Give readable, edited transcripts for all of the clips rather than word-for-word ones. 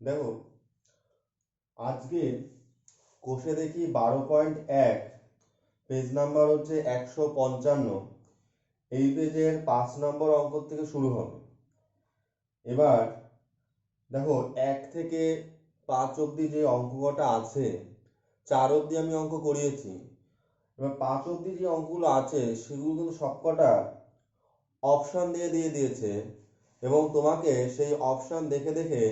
দেখো আজকে কোষে দেখি 12.1 পেজ নাম্বার হচ্ছে 155। এই পেজের 5 নম্বর অঙ্ক থেকে শুরু হবে। এবার দেখো 1 থেকে 5 অবধি যে অঙ্ক কটা আছে, 4 অবধি আমি অঙ্ক করিয়েছি। এবার 5 অবধি যে অঙ্কগুলো আছে সেগুলো কিন্তু সবকটা অপশন দিয়ে দিয়েছে এবং তোমাকে সেই অপশন দেখে দেখে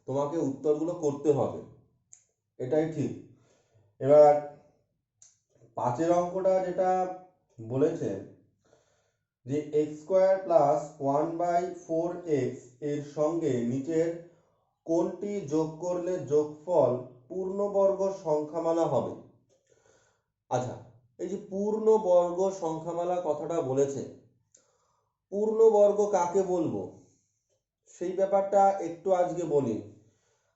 তোমাকে উত্তরগুলো করতে হবে, এটাই ঠিক। এবার 5-এর অঙ্কটা যেটা বলেছে যে x² + 1/4x এর সঙ্গে নিচের কোনটি যোগ করলে যোগফল পূর্ণবর্গ সংখ্যামালা হবে। আচ্ছা, এই যে পূর্ণবর্গ সংখ্যামালা কথাটা বলেছে, পূর্ণবর্গ কাকে বলবো সেই ব্যাপারটা একটু আজকে বলি।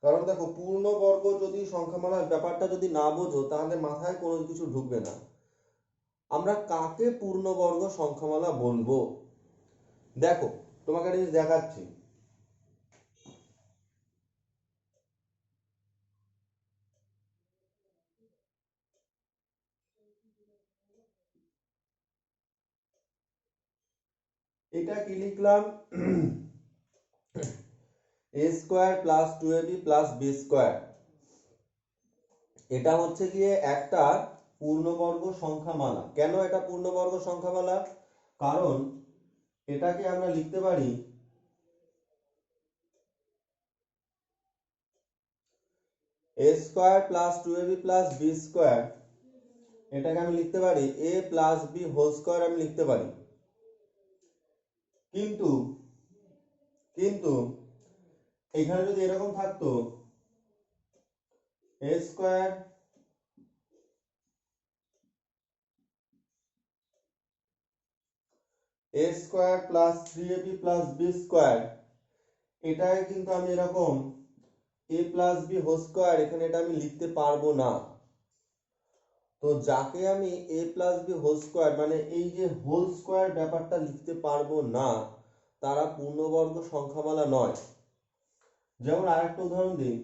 কারণ দেখো, পূর্ণবর্গ যদি সংখ্যামালার ব্যাপারটা যদি না বোঝো তাহলে মাথায় কোনো কিছু ঢুকবে না। আমরা কাকে পূর্ণবর্গ সংখ্যামালা বলবো, দেখো তোমাকে একটা জিনিস দেখাচ্ছি। এটা কি লিখলাম? a² + 2ab + b²। এটা হচ্ছে গিয়ে একটা পূর্ণবর্গ সংখ্যামালা। কেন এটা পূর্ণবর্গ সংখ্যামালা? কারণ এটাকে আমরা লিখতে পারি a² + 2ab + b²। এটাকে আমি লিখতে পারি a + b² আমি লিখতে পারি। কিন্তু কিন্তু এখানে যদি এরকম থাকতো a² + 3ab + b², এটাই কিন্তু আমি এরকম a + b² এখানে এটা আমি লিখতে পারবো না। তো যাকে আমি a + b² মানে এই যে হোল স্কয়ার ব্যাপারটা লিখতে পারবো না তারা পূর্ণবর্গ সংখ্যামালা নয়। যেমন আরেকটা উদাহরণ দিই,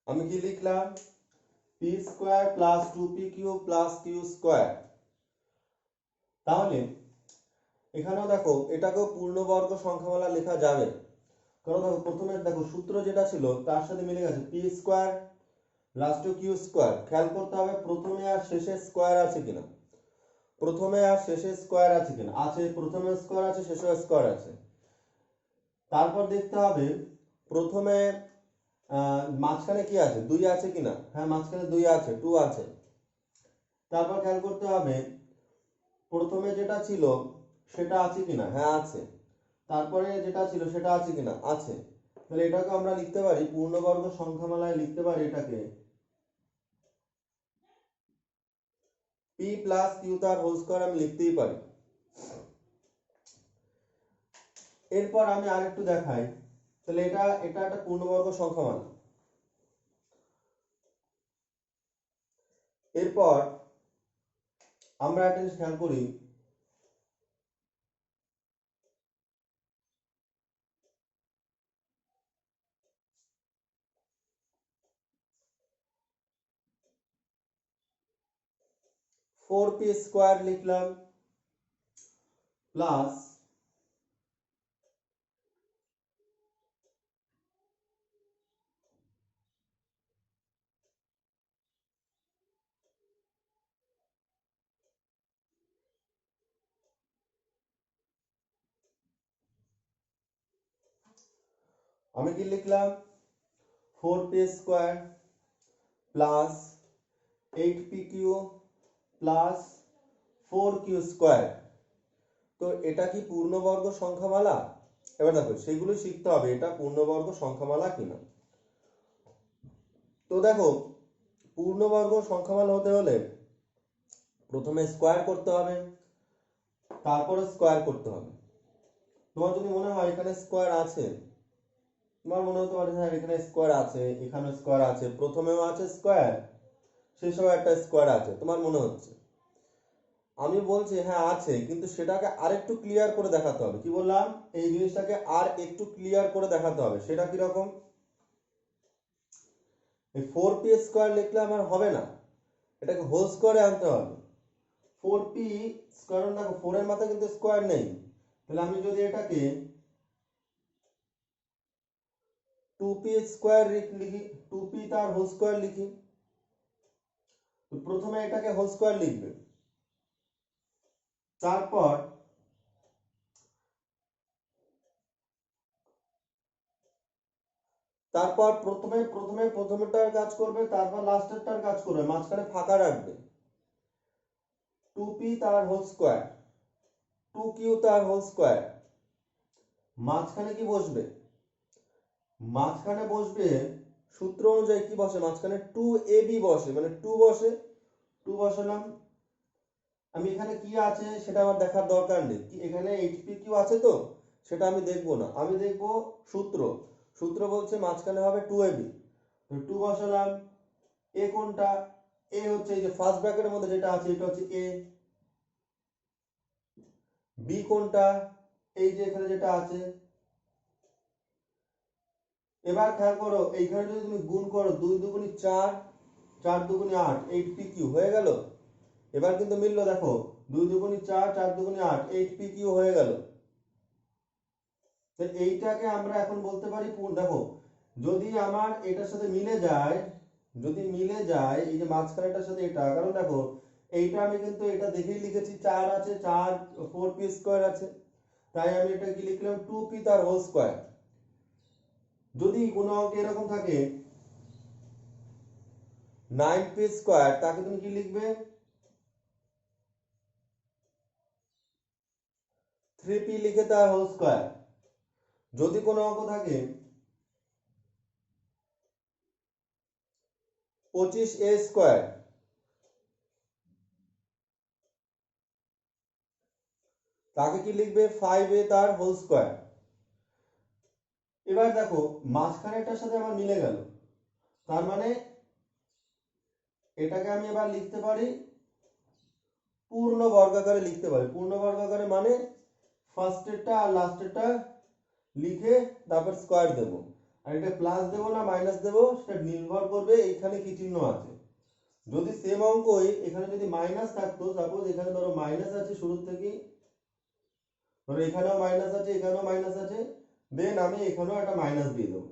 আমি কি লিখলাম? p² + 2p³ + q²। তাহলে এখানেও দেখো এটাকেও পূর্ণবর্গ সংখ্যামালা লেখা যাবে। কারণ দেখো প্রথমে দেখো সূত্র যেটা ছিল তার সাথে মিলে গেছে, p² + q²। খেয়াল করতে হবে প্রথমে আর শেষে স্কয়ার আছে কিনা। প্রথমে আর শেষে স্কয়ার আছে কিনা, আছে। প্রথমে স্কয়ার আছে, শেষে স্কয়ার আছে। তারপর দেখতে হবে প্রথমে মাঝখানে কি আছে, 2 আছে কিনা। হ্যাঁ, মাঝখানে 2 আছে, 2 আছে। তারপর খেয়াল করতে হবে প্রথমে যেটা ছিল সেটা আছে কিনা। হ্যাঁ, আছে। তারপরে যেটা ছিল সেটা আছে কিনা, আছে। তাহলে এটাকে আমরা লিখতে পারি পূর্ণবর্গ সংখ্যামালায়, লিখতে পারি এটাকে p + q² আমি লিখতেই পারি। এরপর আমি আরেকটু দেখাই, তাহলে এটা এটা একটা পূর্ণবর্গ সংখ্যামালা। এরপর আমরা একটা জিনিস খেয়াল করি, 4p² লিখলাম প্লাস আমি কি লিখলাম? 4p² plus 8pq plus 4q²। তো এটা কি পূর্ণবর্গ সংখ্যামালা? এবার দেখো সেগুলো শিখতে হবে এটা পূর্ণবর্গ সংখ্যামালা কিনা। তো দেখো পূর্ণবর্গ সংখ্যামালা হতে হলে প্রথমে স্কোয়ার করতে হবে, তারপরে স্কোয়ার করতে হবে। তোমার যদি মনে হয় এখানে স্কোয়ার আছে, তোমার মনে হতে পারে হ্যাঁ এখানে স্কোয়ার আছে, এখানে স্কোয়ার আছে, প্রথমেও আছে স্কোয়ার, সেই সময় একটা স্কোয়ার আছে, তোমার মনে হচ্ছে। আমি বলছি হ্যাঁ আছে, কিন্তু সেটাকে আরেকটু ক্লিয়ার করে দেখাতে হবে। কি বললাম? এই জিনিসটাকে আর একটু ক্লিয়ার করে দেখাতে হবে। সেটা কিরকম? এই 4p স্কোয়ার লিখলে আমার হবে না, এটাকে হোল স্কোয়ারে আনতে হবে। 4p স্কোয়ার, দেখো 4 এর মাথায় কিন্তু স্কোয়ার নেই, তাহলে আমি যদি এটাকে 2p স্কোয়ার লিখি, 2p তার হোল স্কোয়ার লিখি, প্রথমে এটাকে হোল স্কোয়ার লিখবে, তারপর প্রথমেটার কাজ করবে, তারপর লাস্টেরটার কাজ করবে, মাঝখানে ফাঁকা রাখবে। 2p তার হোল স্কোয়ার, 2q তার হোল স্কোয়ার, মাঝখানে কি বসবে? মাঝখানে বসবে সূত্র অনুযায়ী কি বসে? মাঝখানে 2ab বসে, মানে 2 বসে, 2 বসালাম। আমি এখানে কি আছে সেটা আমার দেখার দরকার নেই, কি এখানে hpq আছে তো, সেটা আমি দেখবো না, আমি দেখবো সূত্র। সূত্র বলছে মাঝখানে হবে 2ab, তো 2 বসালাম। এ কোনটা? এ হচ্ছে এই যে ফার্স্ট ব্র্যাকেটের মধ্যে যেটা আছে এটা হচ্ছে এ। বি কোনটা? এই যে এখানে যেটা আছে। এবার খেয়াল করো, এইখানে যদি তুমি গুণ করো 2 দুগুণি 4, 4 দুগুণি 8, 8pq হয়ে গেল। এবার কিন্তু মিললো, দেখো 2 দুগুণি 4, 4 দুগুণি 8, 8pq হয়ে গেল। তো এইটাকে আমরা এখন বলতে পারি দেখো, যদি আমার এটার সাথে মিলে যায়, যদি মিলে যায় এই যে মাঝখানেটার সাথে এটা, কারণ দেখো এইটা আমি কিন্তু এটা দেখেই লিখেছি 4 আছে, 4 4p স্কয়ার আছে, তাই আমি এটা কি লিখলাম 2p তার হোল স্কয়ার। যদি কোনো অঙ্কে এরকম থাকে 9p স্কয়ার, তাকে তুমি কি লিখবে? 3p লিখে তার হোল স্কয়ার। যদি কোনো অঙ্ক থাকে 25a স্কয়ার, তাকে কি লিখবে? 5a তার হোল স্কয়ার। এবার দেখো মাঝখানেরটার সাথে আমার মিলে গেল, তার মানে এটাকে আমি এবার লিখতে পারি পূর্ণ বর্গাকারে লিখতে পারি। পূর্ণ বর্গাকারে মানে ফার্স্টেরটা আর লাস্টেরটা লিখে তারপর স্কয়ার দেব, আর এটা প্লাস দেব না মাইনাস দেব সেটা নির্ভর করবে এইখানে কি চিহ্ন আছে। যদি সেম অঙ্কই এখানে যদি মাইনাস থাকতো, সাপোজ এখানে ধরো মাইনাস আছে শুরু থেকেই, ধরো এখানেও মাইনাস আছে, এখানেও মাইনাস আছে, দেন আমি এখানেও একটা মাইনাস দিয়ে দেবো।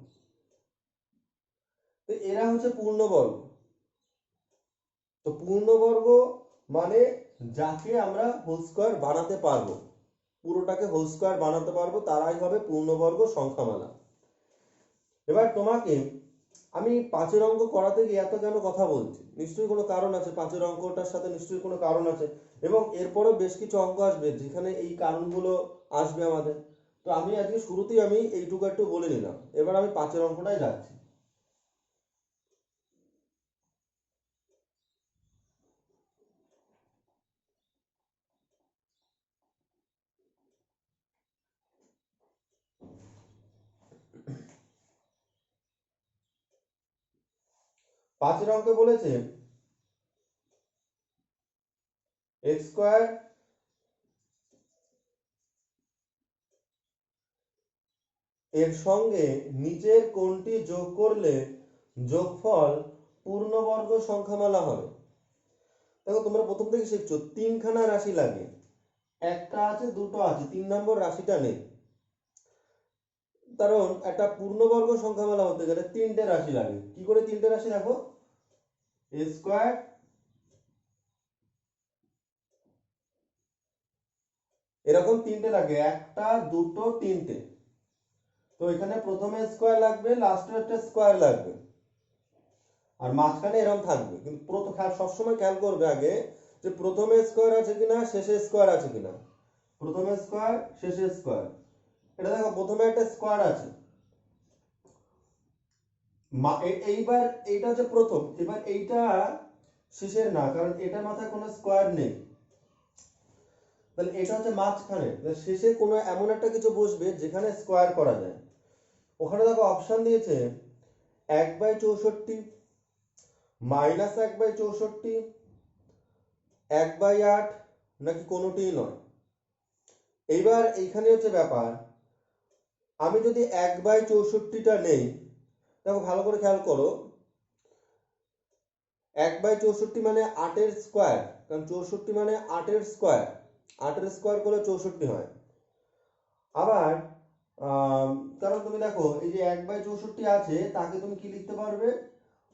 তো এরা হচ্ছে পূর্ণবর্গ। তো পূর্ণবর্গ মানে যাকে আমরা হোল স্কয়ার বানাতে পারবো, পুরোটাকে হোল স্কয়ার বানাতে পারবো, তারাই হবে পূর্ণবর্গ সংখ্যামালা। এবার তোমাকে আমি 5 অঙ্ক করাতে গিয়ে এত কেন কথা বলছি, নিশ্চয়ই কোনো কারণ আছে, 5 অঙ্কটার সাথে নিশ্চয়ই কোনো কারণ আছে, এবং এরপরেও বেশ কিছু অঙ্ক আসবে যেখানে এই কারণগুলো আসবে আমাদের। তো আমি আজকে শুরুতেই আমি এইটুকু একটু বলে নিলাম, এবার আমি 5 অঙ্কটাই যাচ্ছি। পাঁচের অঙ্কে বলেছে এক্স স্কয়ার এর সঙ্গে নিচের কোনটি যোগ করলে যোগফল পূর্ণবর্গ সংখ্যামালা হবে। দেখো তোমরা প্রথম থেকে শিখছো তিনখানা রাশি লাগে, একটা আছে দুটো আছে, 3 নম্বর রাশিটা নেই। কারণ একটা পূর্ণবর্গ সংখ্যামালা হতে গেলে 3টে রাশি লাগে। কি করে 3টে রাশি? দেখো এ স্কয়ার, এরকম 3টে লাগে, একটা দুটো তিনটে। তো এখানে প্রথমে স্কয়ার লাগবে, লাস্টে একটা স্কয়ার লাগবে, আর মাঝখানে এরকম থাকবে। কিন্তু প্রথম সবসময় খেয়াল করবে আগে যে প্রথমে স্কয়ার আছে কিনা, শেষে স্কয়ার আছে কিনা। প্রথমে স্কয়ার, শেষে স্কয়ার। এটা দেখো প্রথমে একটা স্কয়ার আছে, এইবার এইটা হচ্ছে প্রথম, এবার এইটা শেষের না, কারণ এটার মাথায় কোনো স্কোয়ার নেই, তাহলে এটা হচ্ছে মাঝখানে, শেষে কোনো এমন একটা কিছু বসবে যেখানে স্কোয়ার করা যায়। ওখানে দেখো অপশন দিয়েছে 1/64, -1/64, 1/8, নাকি কোনোটিই নয়। এইবার এইখানে হচ্ছে ব্যাপার, আমি যদি 1/64টা নেই, দেখো ভালো করে খেয়াল করো, 1/64 মানে 8-এর স্কোয়ার, কারণ 64 মানে 8-এর স্কোয়ার, 8-এর স্কোয়ার করলে 64 হয়। আবার কারণ তুমি দেখো এই যে 1/64 আছে, তাকে তুমি কি লিখতে পারবে,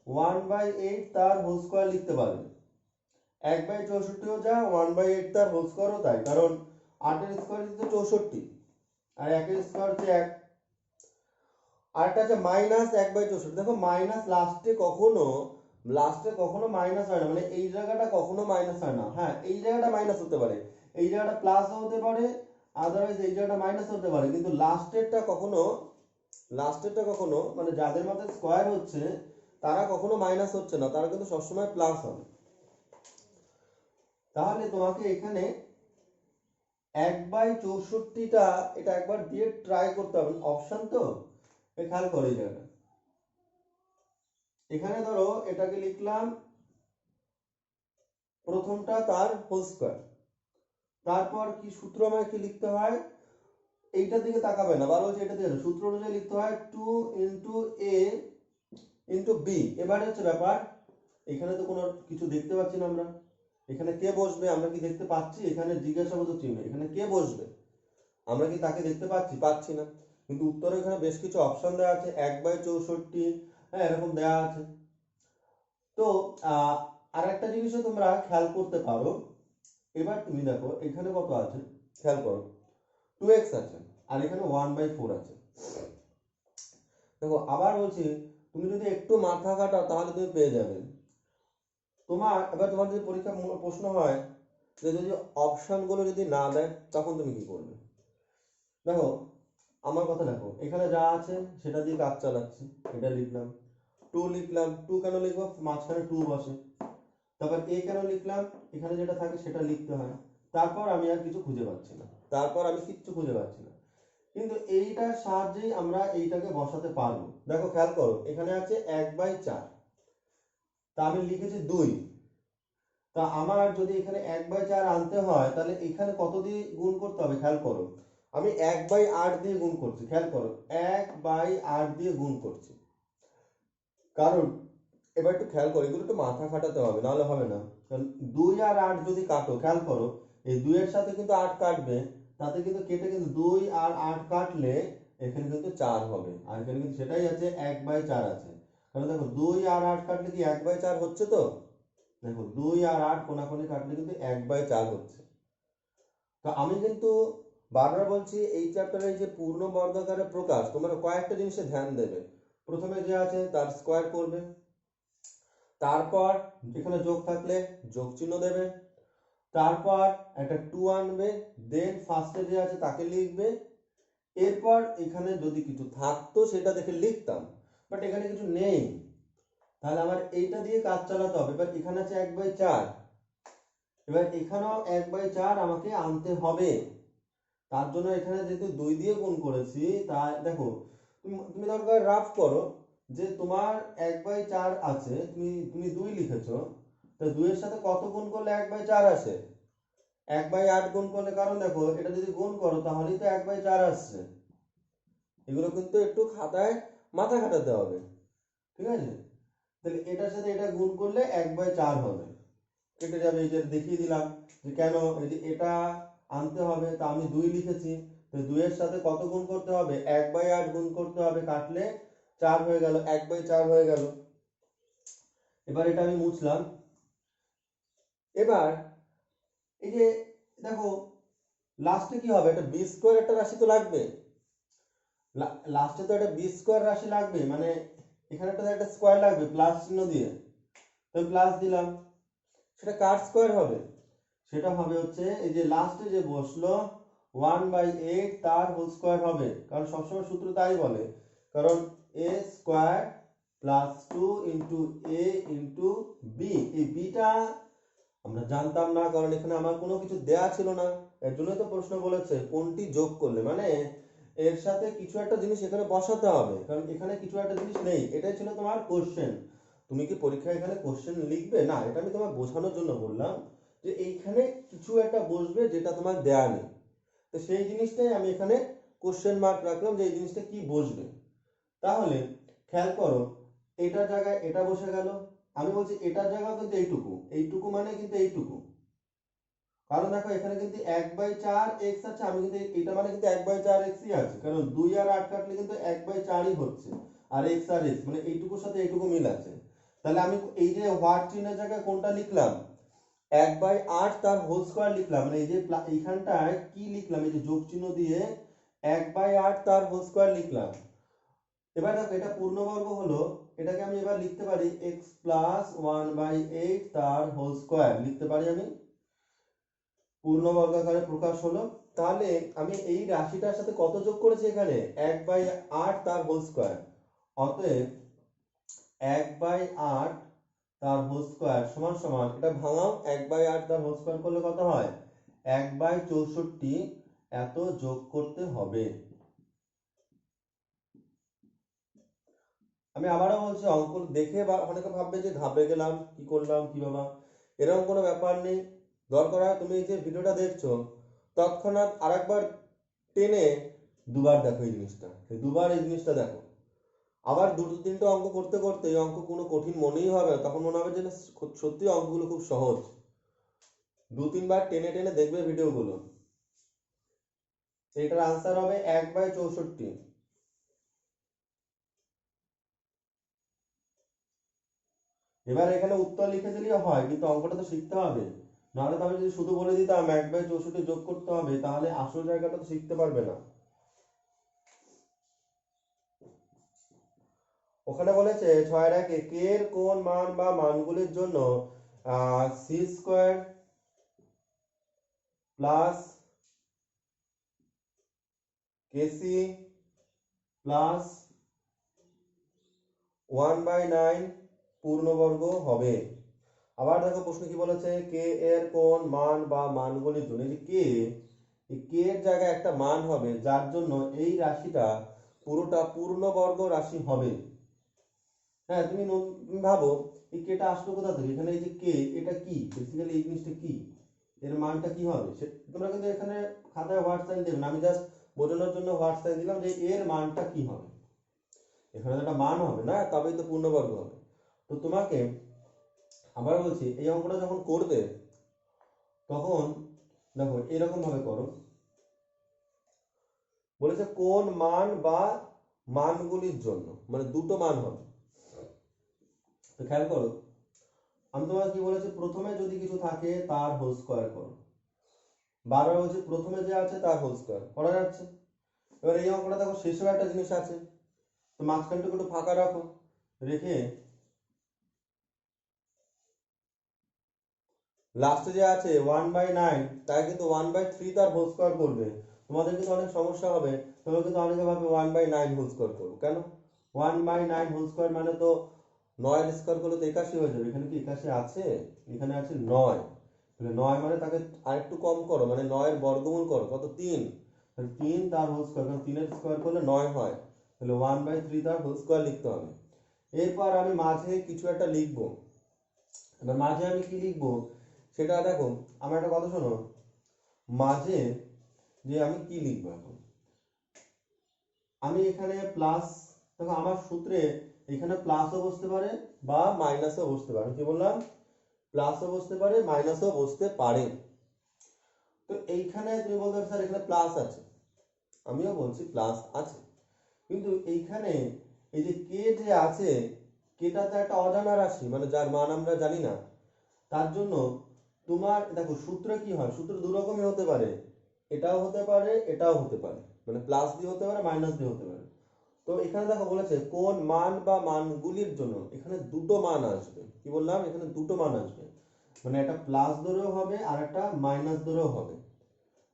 1/8 তার হোল স্কোয়ার লিখতে পারবে। 1/64ও যা, 1/8 তার হোল স্কোয়ারও তাই, কারণ 8-এর স্কোয়ার হচ্ছে 64 আর 1-এর স্কোয়ার হচ্ছে 1। আরেকটা আছে -1/64, দেখো মাইনাস লাস্টে কখনো মাইনাস হয় না, মানে এই জায়গাটা কখনো মাইনাস হয় না। হ্যাঁ, এই জায়গাটা মাইনাস হতে পারে, এই জায়গাটা প্লাস হতে পারে, আদারওয়াইজ এই জায়গাটা মাইনাস হতে পারে, কিন্তু লাস্টেরটা কখনো মানে যাদের মাথায় স্কোয়ার হচ্ছে তারা কখনো মাইনাস হচ্ছে না, তারা কিন্তু সবসময় প্লাস হবে। তাহলে তোমাকে এখানে 1/64টা এটা একবার দিয়ে ট্রাই করতে হবে, অপশন তো খেয়াল করে এই জায়গাটা। এখানে ধরো এটাকে লিখলাম প্রথমটা তার হোল স্কোয়ার, তারপর কি সূত্র আমায় কি লিখতে হয়, এইটার দিকে তাকাবে না, বারো হচ্ছে এটা দিয়ে সূত্র অনুযায়ী লিখতে হয় 2 × a × b। এবারে হচ্ছে ব্যাপার, এখানে তো কোনো কিছু দেখতে পাচ্ছি না আমরা, এখানে কে বসবে আমরা কি দেখতে পাচ্ছি, এখানে জিজ্ঞাসাবোধক চিহ্ন, এখানে কে বসবে আমরা কি তাকে দেখতে পাচ্ছি না, কিন্তু উত্তরে এখানে বেশ কিছু অপশন দেওয়া আছে, 1/64, হ্যাঁ এরকম দেওয়া আছে। তো আর একটা জিনিসও তোমরা খেয়াল করতে পারো, এবার তুমি দেখো এখানে কত আছে, খেয়াল করো 2x আছে আর এখানে 1/4 আছে। দেখো আবার বলছি, তুমি যদি একটু মাথা খাটাও তাহলে তুমি পেয়ে যাবে। তোমার যদি পরীক্ষা প্রশ্ন হয় যে যদি অপশনগুলো যদি না দেয় তখন তুমি কি করবে, দেখো আমার কথা দেখো, এখানে যা আছে সেটা দিয়ে কাজ চালাচ্ছি, এটা লিখলাম 2 লিখলাম, 2 কেন লিখবো, মাঝখানে 2 বসে, তারপর a কেন লিখলাম, এখানে যেটা থাকে সেটা লিখতে হয়, তারপর আমি আর কিছু খুঁজে পাচ্ছি না, কিন্তু এইটার সাহায্যেই আমরা এইটাকে বসাতে পারবো। দেখো খেয়াল করো এখানে আছে 1/4, তা আমি লিখেছি 2, তা আমার যদি এখানে 1/4 আনতে হয় তাহলে এখানে কত দিয়ে গুণ করতে হবে, খেয়াল করো আমি 1/8 দিয়ে গুণ করছি, খেয়াল করো 1/8 দিয়ে গুণ করছি, কারণ এবার একটু খেয়াল করো, এগুলো একটু মাথা খাটাতে হবে, নাহলে হবে না। কারণ 2 আর 8 যদি কাটো, খেয়াল করো এই 2 এর সাথে কিন্তু 8 কাটবে, তাতে কিন্তু কেটে কিন্তু 2 আর 8 কাটলে এখানে কিন্তু 4 হবে, আর এখানে কিন্তু সেটাই আছে 1/4 আছে, কারণ দেখো 2 আর 8 কাটলে কি 1/4 হচ্ছে, তো দেখো 2 আর 8 কোনাকুনি কাটলে কিন্তু 1/4 হচ্ছে। তো আমি কিন্তু বারবার বলছি এই চ্যাপ্টারে যে পূর্ণ বর্গাকারের প্রকাশ তোমরা কয়েকটা জিনিসে ধ্যান দেবে। প্রথমে যে আছে তার স্কোয়ার করবে, তারপর এখানে যোগ থাকলে যোগ চিহ্ন দেবে, তারপর একটা 2 আনবে, দেন ফার্স্টে যে আছে তাকে লিখবে, এরপর এখানে যদি কিছু থাকতো সেটা দেখে লিখতাম, বাট এখানে কিছু নেই, তাহলে আমার এইটা দিয়ে কাজ চালাতে হবে। এবার এখানে আছে 1/4, এবার এখানেও 1/4 আমাকে আনতে হবে, তার জন্য এখানে যেহেতু 2 দিয়ে গুণ করেছি, তা দেখো তুমি দরকার রাফ করো যে তোমার 1/4 আছে, তুমি 2 লিখেছো, তো 2 এর সাথে কত গুণ করলে 1/4 আসে, 1/8 গুণ করলে, কারণ দেখো এটা যদি গুণ করো তাহলেই তো 1/4 আসছে। এগুলো কিন্তু একটু খাতায় মাথা খাটাতে হবে, ঠিক আছে, তাহলে এটার সাথে এটা গুণ করলে 1/4 হবে, কেটে যাবে, এই যে দেখিয়ে দিলাম যে কেন, এই যে এটা আনতে হবে, তা আমি 2 লিখেছি, তো 2 এর সাথে কত গুণ করতে হবে, 1/8 গুণ করতে হবে, কাটলে 4 হয়ে গেল, 1/4 হয়ে গেল। এবার এটা আমি মুছলাম। এবার এই যে দেখো লাস্টে কি হবে, একটা বি স্কোয়ার একটা রাশি তো লাগবে, লাস্টে তো একটা বি স্কোয়ার রাশি লাগবে, মানে এখানে একটা স্কোয়ার লাগবে প্লাস চিহ্ন দিয়ে, তো প্লাস দিলাম, সেটা কার স্কোয়ার হবে, সেটা হবে হচ্ছে এই যে লাস্টে যে বসলো 1/8 তার হোল স্কোয়ার হবে, কারণ সবসময় সূত্র তাই বলে, কারণ a square +2 into A into B. এই বিটা আমরা জানতাম না, কারণ এখানে আমার কোনো কিছু দেয়া ছিল না। এর জন্যই তো প্রশ্ন বলেছে কোনটি যোগ করলে, মানে এর সাথে কিছু একটা জিনিস এখানে বসাতে হবে, কারণ এখানে কিছু একটা জিনিস নেই। এটাই ছিল তোমার কোশ্চেন। তুমি কি পরীক্ষায় এখানে কোশ্চেন লিখবে না? এটা আমি তোমার বোঝানোর জন্য বললাম যে এইখানে কিছু একটা বসবে যেটা তোমার দেয়া নেই। তো সেই জিনিসটাই আমি এখানে কোশ্চেন মার্ক রাখলাম যে এই জিনিসটা কি বসবে। তাহলে খেয়াল করো, এটার জায়গায় এটা বসে গেল। আমি বলছি এটার জায়গায় কিন্তু এইটুকু, এইটুকু মানে কিন্তু এইটুকু, কারণ দেখো এখানে কিন্তু 1/4x আছে। আমি কিন্তু এটা মানে কিন্তু 1/4xই আছে, কারণ 2 আর 8 কাটলে কিন্তু 1/4ই হচ্ছে, আর x আর x মানে এইটুকুর সাথে এইটুকু মিল আছে। তাহলে আমি এই যে হোয়াট চিহ্নের জায়গায় কোনটা লিখলাম, 1/8 তার হোল স্কয়ার লিখলাম, মানে এই যে এইখানটায় কি লিখলাম, এই যে যোগ চিহ্ন দিয়ে 1/8 তার হোল স্কয়ার লিখলাম। এবার দেখো এটা পূর্ণবর্গ হলো, এটাকে আমি এবার লিখতে পারি x + 1/8 তার হোল স্কয়ার লিখতে পারি আমি, পূর্ণবর্গ আকারে প্রকাশ হলো। তাহলে আমি এই রাশিটার সাথে কত যোগ করেছি এখানে, 1/8 তার হোল স্কয়ার। অতএব 1/8 তার হোল স্কয়ার সমান সমান, এটা ভাঙাও, 1/8 তার হোল স্কয়ার করলে কত হয়, 1/64 এত যোগ করতে হবে। আমি আবারও বলছি, অঙ্ক দেখে বা অনেকে ভাববে যে ঘাবড়ে গেলাম, কি করলাম কি বাবা, এরকম কোনো ব্যাপার নেই। দরকার হয় তুমি যে ভিডিওটা দেখছো তৎক্ষণাৎ আরেকবার টেনে দুবার দেখো এই জিনিসটা, দুবার এই জিনিসটা দেখো। আবার দুটো তিনটে অঙ্ক করতে করতে এই অঙ্ক কোনো কঠিন মনেই হবে না, তখন মনে হবে যে সত্যি অঙ্কগুলো খুব সহজ। 2-3 বার টেনে টেনে দেখবে ভিডিওগুলো। এটার আনসার হবে 1/64। এবার এখানে উত্তর লিখে দিলেই হয়, কিন্তু অঙ্কটা তো শিখতে হবে। নাহলে তো আমি যদি শুধু বলে দিতাম 1/64 যোগ করতে হবে, তাহলে আসল জায়গাটা তো শিখতে পারবে না। ওখানে বলেছে 6 কে এর কোন মান বা মানগুলির জন্য c² প্লাস kc প্লাস 1/9 পূর্ণবর্গ হবে। আবার দেখো প্রশ্ন কি বলেছে, কে এর কোন মান বা মানগুলির জন্য, এই যে কে এর জায়গায় একটা মান হবে যার জন্য এই রাশিটা পুরোটা পূর্ণবর্গ রাশি হবে। হ্যাঁ, তুমি ভাবো এই কেটা আসলো কোথা থেকে, এখানে এই যে কে, এটা কি বেসিক্যালি, এই জিনিসটা কি, এর মানটা কি হবে তোমরা কিন্তু এখানে খাতায় হোয়াট সাইন দেবে না, আমি জাস্ট বোঝানোর জন্য হোয়াট সাইন দিলাম যে এর মানটা কি হবে। এখানে তো একটা মান হবে না, তবেই তো পূর্ণবর্গ হবে। তো তোমাকে আবার বলছি, এই অঙ্কটা যখন করবে তখন দেখো এরকম ভাবে করো। বলেছে কোন মান বা মানগুলির জন্য, মানে দুটো মান হবে। তো খেয়াল করো, আমি তোমাকে কি বলেছি, প্রথমে যদি কিছু থাকে তার হোল স্কয়ার করো। বারবার বলছি প্রথমে যে আছে তার হোল স্কয়ার করা যাচ্ছে। এবার এই অঙ্কটা দেখো শেষেও একটা জিনিস আছে, তো মাঝখানটুকু একটু ফাঁকা রাখো, রেখে লাস্টে যে আছে 1/9, তাই কিন্তু 1/3 তার হোল স্কয়ার করবে। তোমাদের কিন্তু অনেক সমস্যা হবে, তোমরা কিন্তু অনেকে ভাবে 1/9 হোল স্কয়ার করবো, কেন 1/9 হোল স্কয়ার মানে তো 9 স্কয়ার করলে তো 81 হয়ে যাবে। এখানে কি 81 আছে? এখানে আছে 9। তাহলে 9 মানে তাকে আরেকটু কম করো, মানে 9 এর বর্গমূল করো, কত 3। তাহলে 3 তার হোল স্কয়ার, কারণ 3 এর স্কয়ার করলে 9 হয়, তাহলে 1/3 তার হোল স্কয়ার লিখতে হবে। এরপর আমি মাঝে কিছু একটা লিখবো। এবার মাঝে আমি কি লিখবো সেটা দেখো, আমার একটা কথা শোনো, মাঝে যে আমি কি লিখবো এখন, আমি এখানে প্লাস, দেখো আমার সূত্রে এখানে প্লাসও বসতে পারে বা মাইনাসও বসতে পারে। কি বললাম, প্লাসও বসতে পারে মাইনাসও বসতে পারে। তো এইখানে তুমি বলতে স্যার এখানে প্লাস আছে, আমিও বলছি প্লাস আছে, কিন্তু এইখানে এই যে কে যে আছে, কেটা তো একটা অজানা রাশি, মানে যার মান আমরা জানি না। তার জন্য তোমার দেখো সূত্র কি হয়, সূত্র দু রকমের হতে পারে, এটাও হতে পারে এটাও হতে পারে, মানে প্লাস দিয়ে হতে পারে মাইনাস দিয়ে হতে পারে। তো এখানে দেখো বলেছে কোন মান বা মানগুলির জন্য, এখানে দুটো মান আসবে। কি বললাম, এখানে দুটো মান আসবে, মানে একটা প্লাস ধরেও হবে আর একটা মাইনাস ধরেও হবে।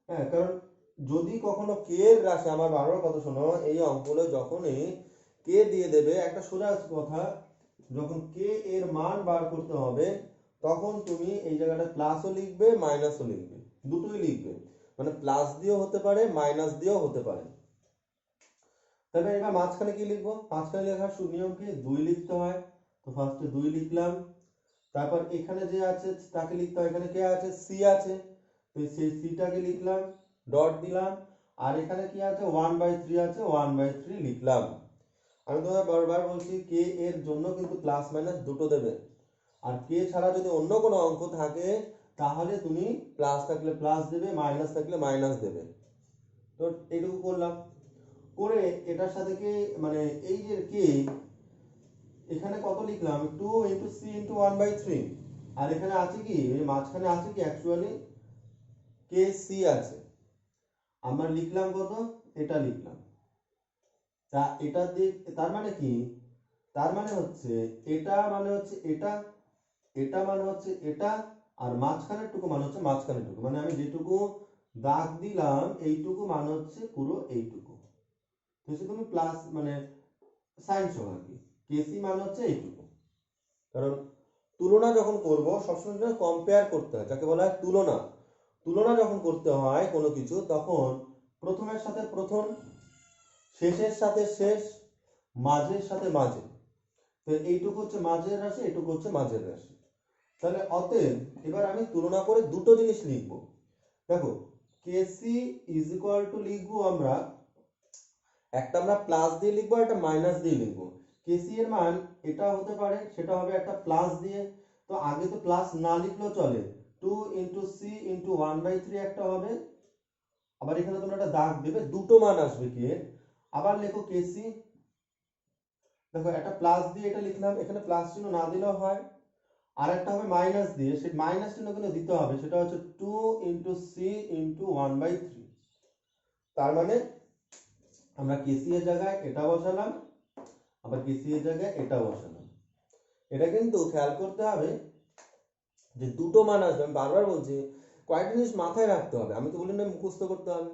হ্যাঁ, কারণ যদি কখনো কে এর রাশি, আমার বারবার কথা শোনো, এই অঙ্কগুলো যখনই কে দিয়ে দেবে, একটা সোজা কথা, যখন কে এর মান বার করতে হবে তখন তুমি এই জায়গাটা প্লাসও লিখবে মাইনাসও লিখবে, দুটোই লিখবে, মানে প্লাস দিয়েও হতে পারে মাইনাস দিয়েও হতে পারে। তবে এবার মাঝখানে কি লিখবো, মাঝখানে লেখার নিয়ম কি, 2 লিখতে হয়, তো ফার্স্টে 2 লিখলাম। তারপর এখানে যে আছে তাকে লিখতে হয়, এখানে কে আছে, সি আছে, তো সেই সিটাকে লিখলাম, ডট দিলাম। আর এখানে কি আছে, 1/3 আছে, 1/3 লিখলাম। আমি তোমাদের বারবার বলছি কে এর জন্য কিন্তু প্লাস মাইনাস দুটো দেবে, আর কে ছাড়া যদি অন্য কোনো অঙ্ক থাকে তাহলে তুমি প্লাস থাকলে প্লাস দেবে, মাইনাস থাকলে মাইনাস দেবে। তো এইটুকু করলাম, করে এটার সাথে কি মানে এই যে কে, এখানে কত লিখলাম, 2 ইন্টু সি ইন্টু 1/3, আর এখানে আছে কি, এই মাঝখানে আছে কি অ্যাকচুয়ালি কে সি আছে, আমরা লিখলাম কত, এটা লিখলাম। তা এটা দিক, তার মানে কি, তার মানে হচ্ছে এটা মানে হচ্ছে এটা, এটা মানে হচ্ছে এটা, আর মাঝখানের টুকু মানে হচ্ছে মাঝখানের টুকু, মানে আমি যেটুকু দাগ দিলাম এইটুকু মানে হচ্ছে পুরো এইটুকু, তো সে তুমি প্লাস মানে সাইন সহ আর কি, কেসি মানে হচ্ছে এইটুকু। কারণ তুলনা যখন করব সবসময় কম্পেয়ার করতে হয়, যাকে বলা হয় তুলনা। তুলনা যখন করতে হয় কোনো কিছু তখন প্রথমের সাথে প্রথম, শেষের সাথে শেষ, মাঝের সাথে মাঝে, তো এইটুকু হচ্ছে মাঝের রাশি, এইটুকু হচ্ছে মাঝের রাশি। তাহলে অতএব এবার আমি তুলনা করে দুটো জিনিস লিখবো। দেখো কেসি ইজ ইকুয়াল টু লিখবো আমরা, একটা আমরা প্লাস দিয়ে লিখবো, একটা মাইনাস দিয়ে লিখবো। কেসি এর মান এটা হতে পারে, সেটা হবে একটা প্লাস দিয়ে, তো আগে তো প্লাস না লিখলেও চলে, 2 ইন্টু সি ইন্টু 1/3 একটা হবে, আবার এখানে তোমরা একটা দাগ দেবে, দুটো মান আসবে কে, আবার লেখো কেসি। দেখো একটা প্লাস দিয়ে এটা লিখলাম, এখানে প্লাস চিহ্ন না দিলেও হয়, আর একটা হবে মাইনাস দিয়ে, সেই মাইনাস চিহ্ন কিন্তু দিতে হবে, সেটা হচ্ছে 2 ইন্টু সি ইন্টু 1/3। তার মানে আমরা কেসি এর জায়গায় এটা বসালাম, আবার কেসি এর জায়গায় এটা বসালাম। এটা কিন্তু খেয়াল করতে হবে যে দুটো মান আসবে, আমি বারবার বলছি কয়েকটা জিনিস মাথায় রাখতে হবে, আমি তো বলি না মুখস্থ করতে হবে,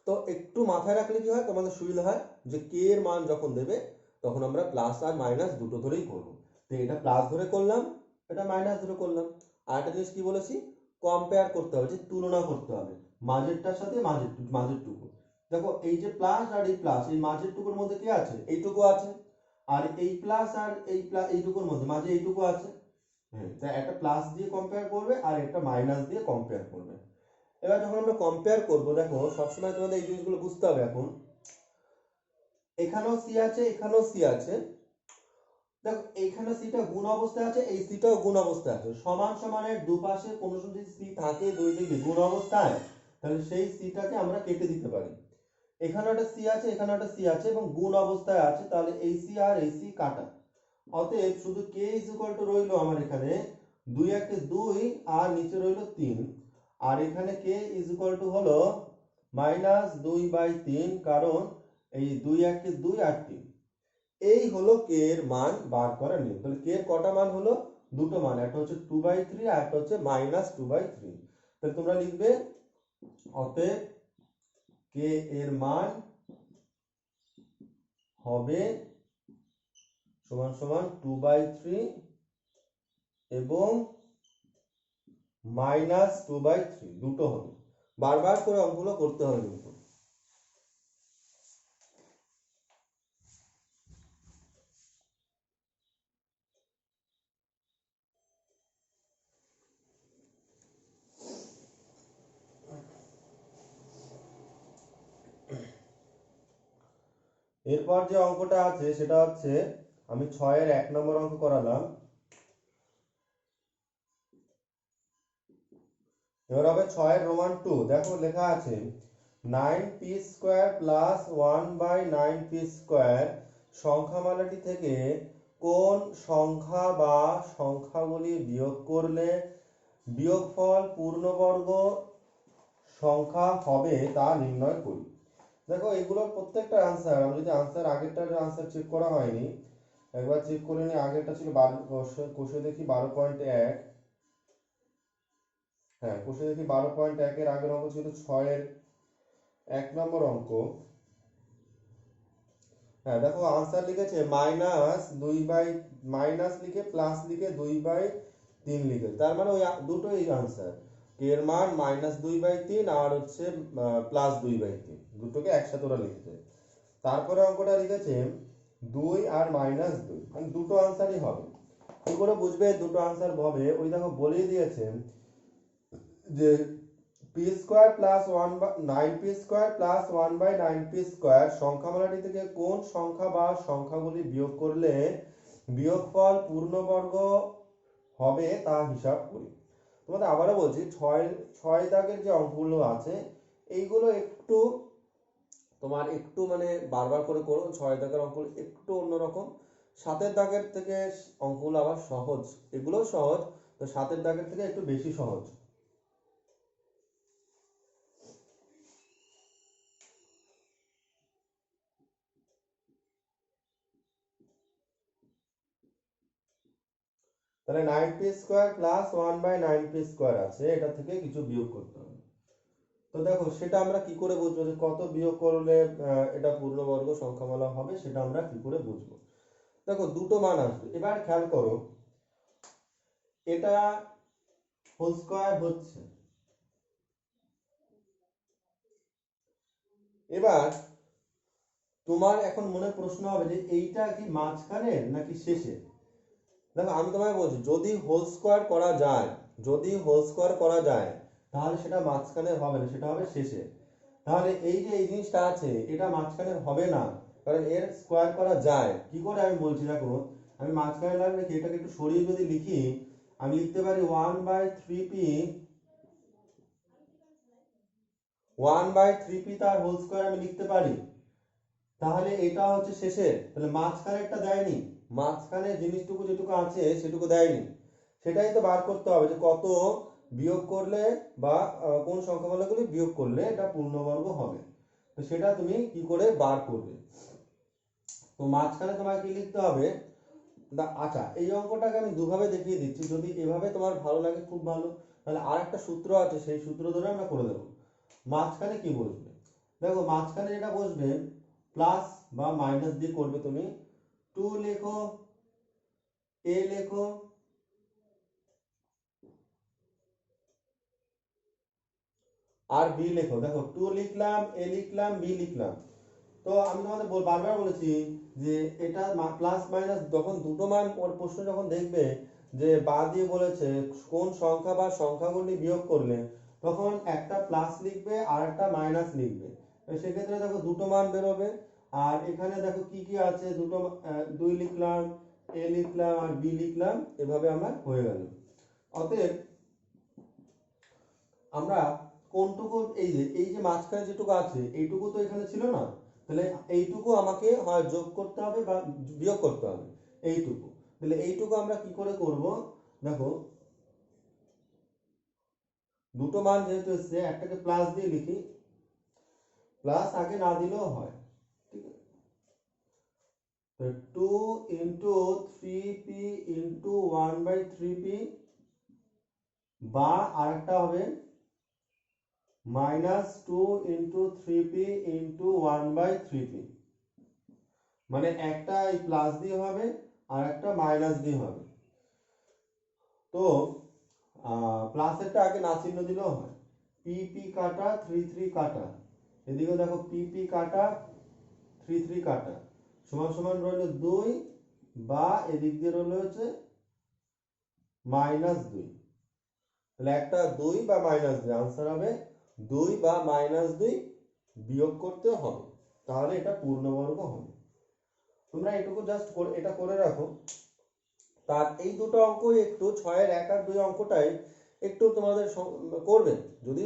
তো একটু মাথায় রাখলে কি হয় তোমাদের সুবিধা হয়, যে কে এর মান যখন দেবে তখন আমরা প্লাস আর মাইনাস দুটো ধরেই করবো। তো এটা প্লাস ধরে করলাম, এটা মাইনাস ধরে করলাম। আর একটা জিনিস কি বলেছি, কম্পেয়ার করতে হবে, যে তুলনা করতে হবে মাঝেরটার সাথে মাঝেরটুকু। দেখো এই যে প্লাস আর এই প্লাস, এই মাঝের টুকুর মধ্যে কি আছে, এইটুকু আছে, আর এই প্লাস আর এই প্লাস এইটুকুর মধ্যে মাঝে এইটুকু আছে। হ্যাঁ, তাই একটা প্লাস দিয়ে কম্পেয়ার করবে আর একটা মাইনাস দিয়ে কম্পেয়ার করবে। এবার যখন আমরা কম্পেয়ার করব, দেখো সবসময় তোমাদের এই জিনিসগুলো বুঝতে হবে। এখন এখানেও সি আছে, এখানেও সি আছে, দেখো এইখানে সিটা গুণ অবস্থায় আছে, এই সিটাও গুণ অবস্থায় আছে, সমান সমানের দুপাশে কোনো যদি সি থাকে দুই দিকে গুণ অবস্থায়, তাহলে সেই সিটাকে আমরা কেটে দিতে পারি। এখানে একটা সি আছে, এখানে একটা সি আছে এবং গুণ অবস্থায় আছে, তাহলে এই সি আর এই সি কাটা। অতএব শুধু কে ইজ ইকুয়াল টু রইলো আমার এখানে 2 একে 2 আর নিচে রইলো 3, আর এখানে কে ইজ ইকুয়াল টু হলো -2/3, কারণ এই 2 একে 2 আর 3। এই হলো কে এর মান বার করার নিয়ম। তাহলে কে এর কটা মান হলো, দুটো মান, একটা হচ্ছে 2/3 আর একটা হচ্ছে -2/3। তাহলে তোমরা লিখবে অতএব কে এর মান হবে সমান সমান 2/3 এবং -2/3 দুটো হবে। বারবার করে অঙ্কগুলো করতে হবে কিন্তু। এরপর যে অঙ্কটা আছে সেটা হচ্ছে, আমি 6 এর 1 নম্বর অঙ্ক করালাম। এবার হবে 6 এর রোমান 2। দেখো লেখা আছে 9p² প্লাস 1/9p² সংখ্যামালাটি থেকে কোন সংখ্যা বা সংখ্যাগুলি বিয়োগ করলে বিয়োগফল পূর্ণবর্গ সংখ্যা হবে তা নির্ণয় করি। দেখো এগুলোর প্রত্যেকটা আনসার, আমি যদি আনসার আগেরটার আনসার চেক করা হয়নি, একবার চেক করে নি। আগেরটা ছিল 12, কোষে দেখি 12.1, হ্যাঁ কোষে দেখি 12.1 এর আগের অঙ্ক ছিল 6 এর 1 নম্বর অঙ্ক। হ্যাঁ দেখো আনসার লিখেছে মাইনাস দুই বাই, মাইনাস লিখে প্লাস লিখে 2/3 লিখে, তার মানে ওই দুটোই আনসার। কে এর মান -2/3 আর হচ্ছে +2/3, দুটোকে একসাথে ওরা লিখেছে। তারপরে অঙ্কটা লিখেছে 2 আর -2, মানে দুটো আনসারই হবে। কি করে বুঝবে দুটো আনসার হবে? ওই দেখো বলেই দিয়েছে যে P square plus 9p² plus 1/9p² সংখ্যামালাটি থেকে কোন সংখ্যা বা সংখ্যাগুলি বিয়োগ করলে বিয়োগফল পূর্ণবর্গ হবে তা হিসাব করি। তোমাদের আবারও বলছি, ছয় ছয় দাগের যে অঙ্কগুলো আছে এইগুলো একটু তোমার একটু মানে বারবার করে করো। ছয় দাগের অঙ্ক একটু অন্যরকম, সাতের দাগের থেকে অঙ্কগুলো আবার সহজ, এগুলো সহজ, তো সাতের দাগের থেকে একটু বেশি সহজ। তাহলে 9p² প্লাস 1/9p² আছে, এটা থেকে কিছু বিয়োগ করতে হবে। তো দেখো সেটা আমরা কি করে বুঝবো যে কত বিয়োগ করলে এটা পূর্ণবর্গ সংখ্যামালা হবে, সেটা আমরা কি করে বুঝবো? দেখো দুটো মান আসবে, এবার খেয়াল করো, এটা হোল স্কয়ার হচ্ছে, এবার তোমার এখন মনে প্রশ্ন হবে যে এইটা কি মাঝখানে নাকি শেষে। দেখো আমি তোমায় বলছি, যদি হোল স্কয়ার করা যায়, যদি হোল স্কয়ার করা যায় তাহলে সেটা মাঝখানে হবে না, সেটা হবে শেষে। তাহলে এই যে এই জিনিসটা আছে এটা মাঝখানে হবে না, কারণ এর স্কয়ার করা যায় কি করে আমি বলছি। দেখো আমি মাঝখানে লাগলে কি এটাকে একটু সরিয়ে যদি লিখি, আমি লিখতে পারি 1/3p তার হোল স্কয়ার আমি লিখতে পারি। তাহলে এটা হচ্ছে শেষে, তাহলে মাঝখানেরটা দেয়নি, মাঝখানে জিনিসটুকু যেটুকু আছে সেটুকু দেয়নি। সেটাই তো বার করতে হবে যে কত বিয়োগ করলে বা কোন সংখ্যামালাগুলি বিয়োগ করলে এটা পূর্ণবর্গ হবে। তো সেটা তুমি কি করে বার করবে? তো মাঝখানে তোমাকে কি লিখতে হবে? আচ্ছা এই অঙ্কটাকে আমি দুভাবে দেখিয়ে দিচ্ছি, যদি এভাবে তোমার ভালো লাগে খুব ভালো, তাহলে আর একটা সূত্র আছে সেই সূত্র ধরে আমরা করে দেবো। মাঝখানে কি বসবে? দেখো মাঝখানে যেটা বসবে প্লাস বা মাইনাস দিয়ে করবে তুমি। 2 লেখো, এ লেখো, আর বি লেখো। দেখো 2 লিখলাম, এ লিখলাম, বি লিখলাম। তো আমি তোমাদের বারবার বলেছি যে এটা প্লাস মাইনাস যখন দুটো মান ওর প্রশ্ন যখন দেখবে যে বা দিয়ে বলেছে কোন সংখ্যা বা সংখ্যাগুলি বিয়োগ করলে, তখন একটা প্লাস লিখবে আর একটা মাইনাস লিখবে। তো সেক্ষেত্রে দেখো দুটো মান বেরোবে। আর এখানে দেখো কি কি আছে, দুটো 2 লিখলাম, এ লিখলাম আর বি লিখলাম, এভাবে আমার হয়ে গেল। অতএব আমরা কোনটুকু, এই যে মাঝখানে যেটুকু আছে এইটুকু তো এখানে ছিল না, তাহলে এইটুকু আমাকে হয় যোগ করতে হবে বা বিয়োগ করতে হবে এইটুকু। তাহলে এইটুকু আমরা কি করে করব? দেখো দুটো মান যেহেতু এসছে, একটাকে প্লাস দিয়ে লিখি, প্লাস আগে না দিলেও হয়, ঠিক আছে। তো 2 ইন্টু 3p ইন্টু 1/3p, বা আরেকটা হবে -2 ইন্টু 3p ইন্টু 1/3p, মানে একটা এই প্লাস দিয়ে হবে আর একটা মাইনাস দিয়ে হবে। তো প্লাসেরটা আগে না চিহ্ন দিলেও হয়। পি পি কাটা 3 3 কাটা, এদিকে দেখো পি পি কাটা 3 3 কাটা, সমান সমান রইল 2, বা এদিক দিয়ে রইল হচ্ছে -2। তাহলে একটা 2 বা -2, আনসার হবে 2 বা -2 বিয়োগ করতে হবে, তাহলে এটা পূর্ণবর্গ হবে। তোমরা এটুকু জাস্ট এটা করে রাখো। তার এই দুটো অঙ্ক একটু 6-এর 1 আর 2 অঙ্কটাই একটু তোমাদের করবে। যদি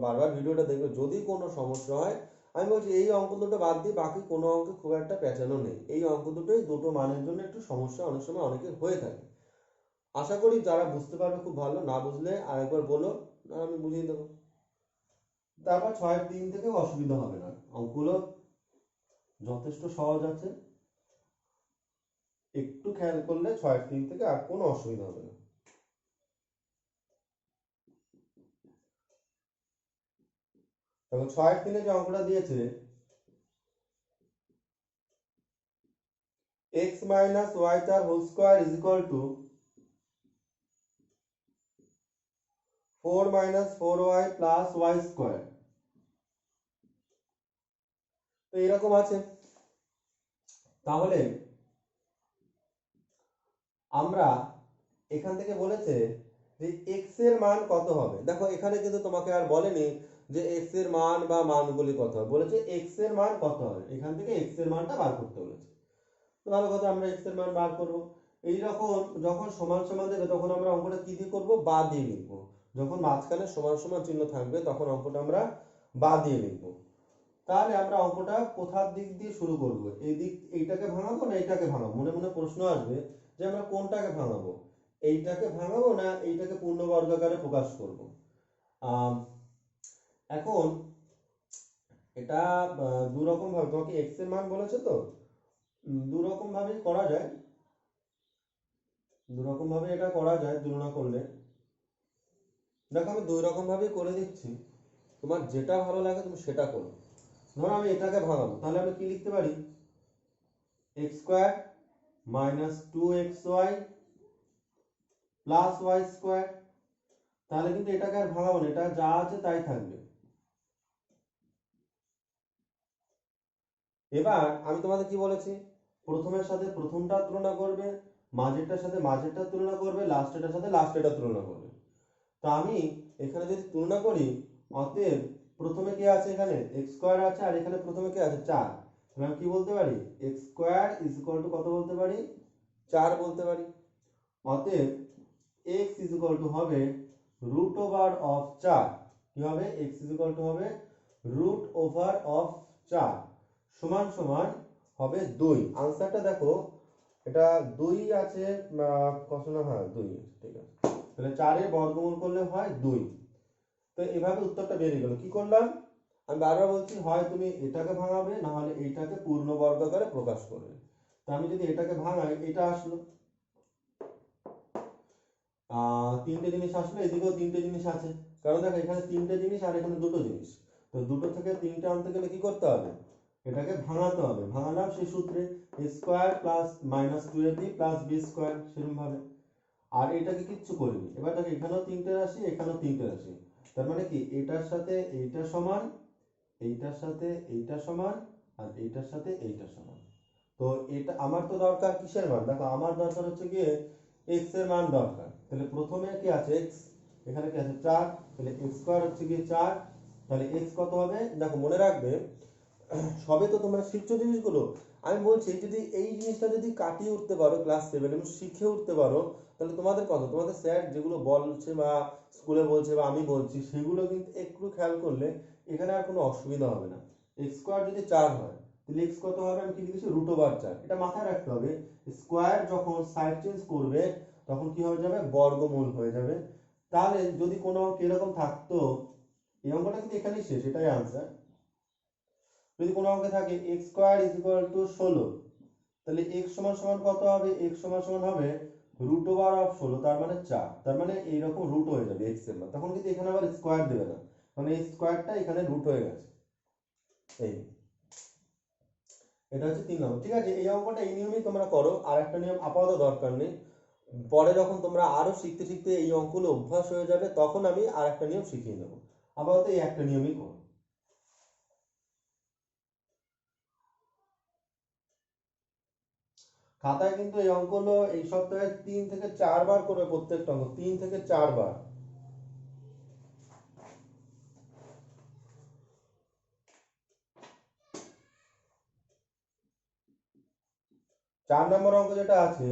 বারবার ভিডিওটা দেখবে, যদি কোনো সমস্যা হয় আমি বলছি এই অঙ্ক দুটো বাদ দিয়ে বাকি কোনো অঙ্কে খুব একটা পেঁচানো নেই। এই অঙ্ক দুটোই দুটো মানের জন্য একটু সমস্যা অনেক সময় অনেকের হয়ে থাকে। আশা করি যারা বুঝতে পারবে খুব ভালো, না বুঝলে আরেকবার বলো, আমি বুঝিয়ে দেবো। তারপর 6-3 থেকে অসুবিধা হবে না, অঙ্কগুলো যথেষ্ট সহজ আছে, একটু খেয়াল করলে 6-3 থেকে আর কোনো অসুবিধা হবে না। তখন 6-3 যে অঙ্কটা দিয়েছে x মাইনাস ওয়াই তার whole square is equal to 4 minus 4y plus Y square. তো এরকম আছে। তাহলে আমরা এখান থেকে বলেছে যে x এর মান কত হবে। দেখো এখানে কিন্তু তোমাকে আর বলেনি যে x এর মান বা মানগুলি কত হবে, বলেছে x এর মান কত হবে, এখান থেকে x এর মানটা বার করতে বলেছে। তো ভালো কথা, আমরা x এর মান বার করব। এইরকম যখন সমান সমান দেবে তখন আমরা অঙ্কটা কি দিয়ে করব, বা দিয়ে লিখবো। যখন মাঝখানে সমান সমান চিহ্ন থাকবে তখন অঙ্কটা আমরা বা দিয়ে লিখবো। তাহলে আমরা অঙ্কটা কোথার দিক দিয়ে শুরু করব, এই দিক, এইটাকে ভাঙাবো না এইটাকে ভাঙাবো। মনে মনে প্রশ্ন আসবে যে আমরা কোনটাকে ভাঙাবো, এইটাকে ভাঙাবো না এইটাকে পূর্ণবর্গাকারে প্রকাশ করব। এখন এটা দু রকম ভাবে, তোমাকে x এর মান বলেছে তো দু রকম ভাবেই করা যায়, দু রকম ভাবে এটা করা যায় তুলনা করলে। দেখো আমি দুই রকম ভাবেই করে দিচ্ছি, তোমার যেটা ভালো লাগে তুমি সেটা করো। ধরো আমি এটাকে ভাঙাবো, তাহলে আমি কি লিখতে পারি, x square minus 2xy plus Y square. তাহলে কিন্তু এটাকে আর ভাঙাবো না, এটা যা আছে তাই থাকবে। এবার আমি তোমাদের কি বলেছি, প্রথমের সাথে প্রথমটা তুলনা করবে, মাঝেরটার সাথে মাঝেরটা তুলনা করবে, লাস্টেরটার সাথে লাস্টেরটা তুলনা করবে। তো আমি এখানে যদি তুলনা করি, অতএব প্রথমে কি আছে, এখানে x স্কয়ার আছে আর এখানে প্রথমে কি আছে 4। তাহলে আমি কি বলতে পারি, x square is equal two কত বলতে পারি, 4 বলতে পারি। অতএব x ইজ ইকুয়াল টু হবে রুট ওভার অফ 4। কি হবে, x ইজ ইকুয়াল টু হবে রুট ওভার অফ 4 সমান সমান হবে 2। আনসারটা দেখো, এটা 2 আছে, কত না, হ্যাঁ 2, ঠিক আছে। তাহলে 4 এর বর্গমূল করলে হয় 2। তো এভাবে উত্তরটা বেরিয়ে গেল। কি করলাম, আমি বারবার বলছি, হয় তুমি এটাকে ভাঙাবে না হলে এইটাকে পূর্ণ বর্গাকারে প্রকাশ করবে। তো আমি যদি এটাকে ভাঙাই, এটা আসলো, তিনটে জিনিস আসলো, এদিকেও তিনটে জিনিস আছে। কারণ দেখো এখানে তিনটে জিনিস আর এখানে দুটো জিনিস, তো দুটো থেকে তিনটে আনতে গেলে কি করতে হবে, এটাকে ভাঙাতে হবে। ভাঙালাম সেই সূত্রে, a square plus minus 2ab plus b square, সেরকম ভাবে। আর এটাকে কিচ্ছু করিনি। এবার দেখো এখানেও তিনটে রাশি, এখানেও তিনটে রাশি, তার মানে কি এটার সাথে এইটা সমান, এইটার সাথে এইটা সমান, আর এইটার সাথে এইটা সমান। তো এটা আমার তো দরকার কিসের মান, দেখো আমার দরকার হচ্ছে গিয়ে x এর মান দরকার। তাহলে প্রথমে কি আছে x, এখানে কি আছে 4, তাহলে x স্কয়ার হচ্ছে গিয়ে 4। তাহলে x কত হবে, দেখো মনে রাখবে, সবে তো তোমরা শিখছো জিনিসগুলো। আমি বলছি যদি এই জিনিসটা যদি কাটিয়ে উঠতে পারো ক্লাস 7 এবং শিখে উঠতে পারো, তাহলে তোমাদের কত, তোমাদের স্যার যেগুলো বলছে বা স্কুলে বলছে বা আমি বলছি সেগুলো কিন্তু একটু খেয়াল করলে এখানে আর কোনো অসুবিধা হবে না। x স্কয়ার যদি 4 হয় তাহলে x কত হবে, আমি কি লিখেছি রুট ওভার 4। এটা মাথায় রাখতে হবে, স্কয়ার যখন সাইড চেঞ্জ করবে তখন কি হয়ে যাবে, বর্গমূল হয়ে যাবে। তাহলে যদি কোনো অঙ্ক এরকম থাকতো, এই অঙ্কটা কিন্তু এখানেই শেষ, এটাই আনসার। যদি কোনো অঙ্কে থাকে x square is equal two 16, তাহলে x সমান সমান কত হবে, x সমান সমান হবে রুট ওভার অফ 16, তার মানে 4। তার মানে এইরকম রুট হয়ে যাবে x এর মান, তখন কিন্তু এখানে আবার স্কয়ার দেবে না, মানে এই স্কয়ারটা এখানে রুট হয়ে গেছে। এই এটা হচ্ছে 3 নম্বর। ঠিক আছে, এই অঙ্কটা এই নিয়মেই তোমরা করো, আর একটা নিয়ম আপাতত দরকার নেই। পরে যখন তোমরা আরো শিখতে শিখতে এই অঙ্কগুলো অভ্যাস হয়ে যাবে তখন আমি আর একটা নিয়ম শিখিয়ে দেবো। আপাতত এই একটা নিয়মই করো। খাতায় কিন্তু এই অঙ্কগুলো এই সপ্তাহে 3 থেকে 4 বার করবে, প্রত্যেকটা অঙ্ক 3 থেকে 4 বার। 4 নম্বর অঙ্ক যেটা আছে,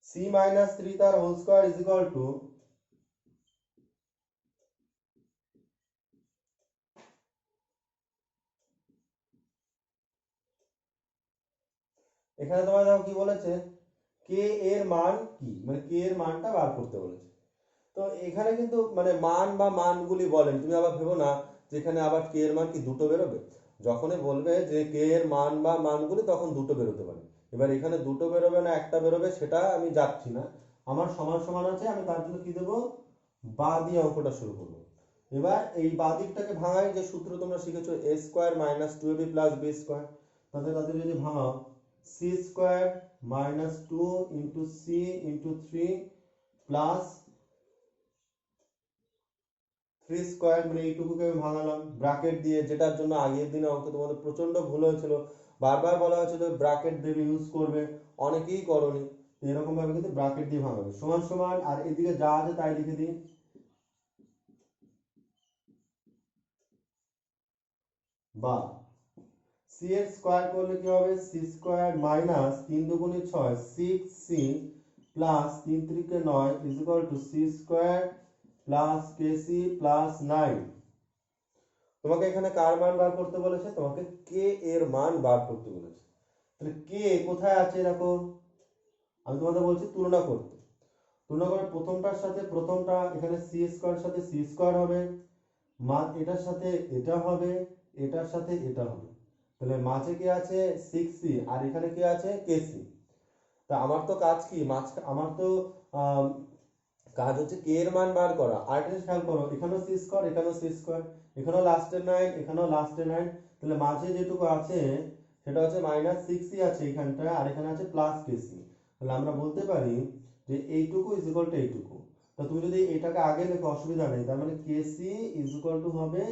c মাইনাস 3 তার whole square is equal to, এখানে তোমার দেখো কি বলেছে, কে এর মান কি, মানে কে এর মানটা বার করতে বলেছে। তো এখানে কিন্তু মানে মান বা মানগুলি বলেন, তুমি আবার ভেবো না যেখানে আবার কে এর মান কি দুটো বেরোবে। যখনই বলবে যে কে এর মান বা মানগুলি তখন দুটো বেরোতে পারে। এবার এখানে দুটো বেরোবে না একটা বেরোবে সেটা আমি যাচ্ছি না, আমার সমান সমান আছে, আমি তার জন্য কি দেবো, বা দিয়ে অঙ্কটা শুরু করবো। এবার এই বা দিকটাকে ভাঙাই, যে সূত্র তোমরা শিখেছো a square minus 2ab plus b square. তাহলে তাদের যদি ভাঙাও C square minus 2 into C into 3 plus 3 square, মানে এইটুকুকে আমি ভাঙালাম ব্র্যাকেট দিয়ে, যেটার জন্য আগের দিনে অঙ্ক তোমাদের প্রচন্ড ভুল হয়েছিল, বারবার বলা হয়েছিল ব্র্যাকেট দেবে ইউজ করবে, অনেকেই করনি। এরকম ভাবে কিন্তু ব্র্যাকেট দিয়ে ভাঙাবে, সমান সমান, আর এদিকে যা আছে তাই লিখে দিই, বা সি এর স্কোয়ার করলে কি হবে, সি স্কোয়ার মাইনাস 3 দুগুণে 6 6c plus 3 3 9 is equal to C square plus K C plus 9। তোমাকে এখানে কার মান বার করতে বলেছে, তোমাকে কে এর মান বার করতে বলেছে। তাহলে কে কোথায় আছে দেখো, আমি তোমাদের বলছি তুলনা করতে। তুলনা করে প্রথমটার সাথে প্রথমটা, এখানে সি স্কোয়ার সাথে সি স্কোয়ার হবে, মান এটার সাথে এটা হবে, এটার সাথে এটা হবে। তাহলে মাঝে কি আছে 6c, আর এখানে কি আছে কেসি। তা আমার তো কাজ কি, আমার তো কাজ হচ্ছে কে এর মান বার করা। আর একটা খেয়াল করো, এখানেও সি স্কোয়ার, এখানেও সি স্কোয়ার, এখানেও লাস্টে 9, এখানেও লাস্টে 9। তাহলে মাঝে যেটুকু আছে সেটা হচ্ছে মাইনাস 6c আছে এখানটা, আর এখানে আছে প্লাস কেসি। তাহলে আমরা বলতে পারি যে এইটুকু ইজ ইকুয়াল টু এইটুকু। তো তুমি যদি এটাকে আগে লেখো অসুবিধা নেই, তার মানে কেসি ইজ ইকুয়াল টু হবে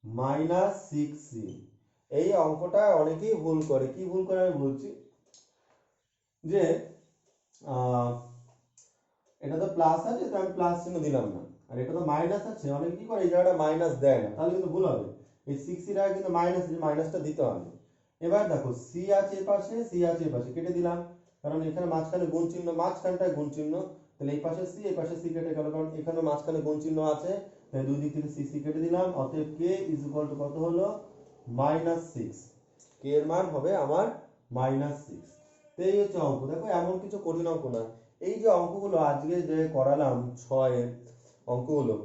মাইনাস 6c। এই অঙ্কটা অনেকেই ভুল করে, কি ভুল করে আমি বলছি, যে এটা তো প্লাস আছে তো আমি প্লাস চিহ্ন দিলাম না, আর এটা তো মাইনাস আছে, অনেকে কি করে এই জায়গাটা মাইনাস দেয় না, তাহলে কিন্তু ভুল হবে। এই 6 এর আগে কিন্তু মাইনাসটা দিতে হবে। এবার দেখো সি আছে এপাশে, সি আছে এপাশে, কেটে দিলাম, কারণ এখানে মাঝখানে গুণ চিহ্ন, মাঝখানটায় গুণ চিহ্ন, তাহলে এই পাশে সি, এই পাশে সি কেটে গেল, কারণ এখানে মাঝখানে গুণ চিহ্ন আছে, তাই দুই দিক থেকে সি সি কেটে দিলাম। অতএব কে ইজ ইকুয়াল টু কত হলো, -6। কে এর মান হবে আমার -6। তো এই হচ্ছে অঙ্ক। দেখো এমন কিছু কঠিন অঙ্ক না। এই যে অঙ্কগুলো আজকে যে করালাম 6 অঙ্কগুলো,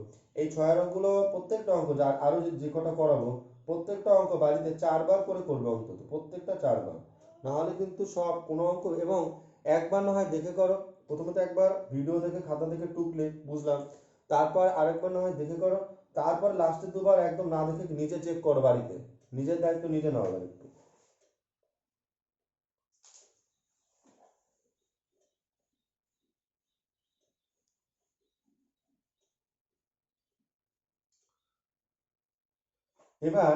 এই 6 অঙ্কগুলো প্রত্যেকটা অঙ্ক, যা আরো যে কটা করাবো, প্রত্যেকটা অঙ্ক বাড়িতে 4 বার করে করবে, অন্তত প্রত্যেকটা 4 বার, না হলে কিন্তু সব কোনো অঙ্ক, এবং একবার না হয় দেখে করো, প্রথমত একবার ভিডিও দেখে খাতা দেখে টুকলে বুঝলাম, তারপর আরেকবার না হয় দেখে করো, তারপর লাস্টের 2বার একদম না দেখে নিজে চেক করো বাড়িতে, নিজের দায়িত্ব নিজে নেওয়া লাগবে। এবার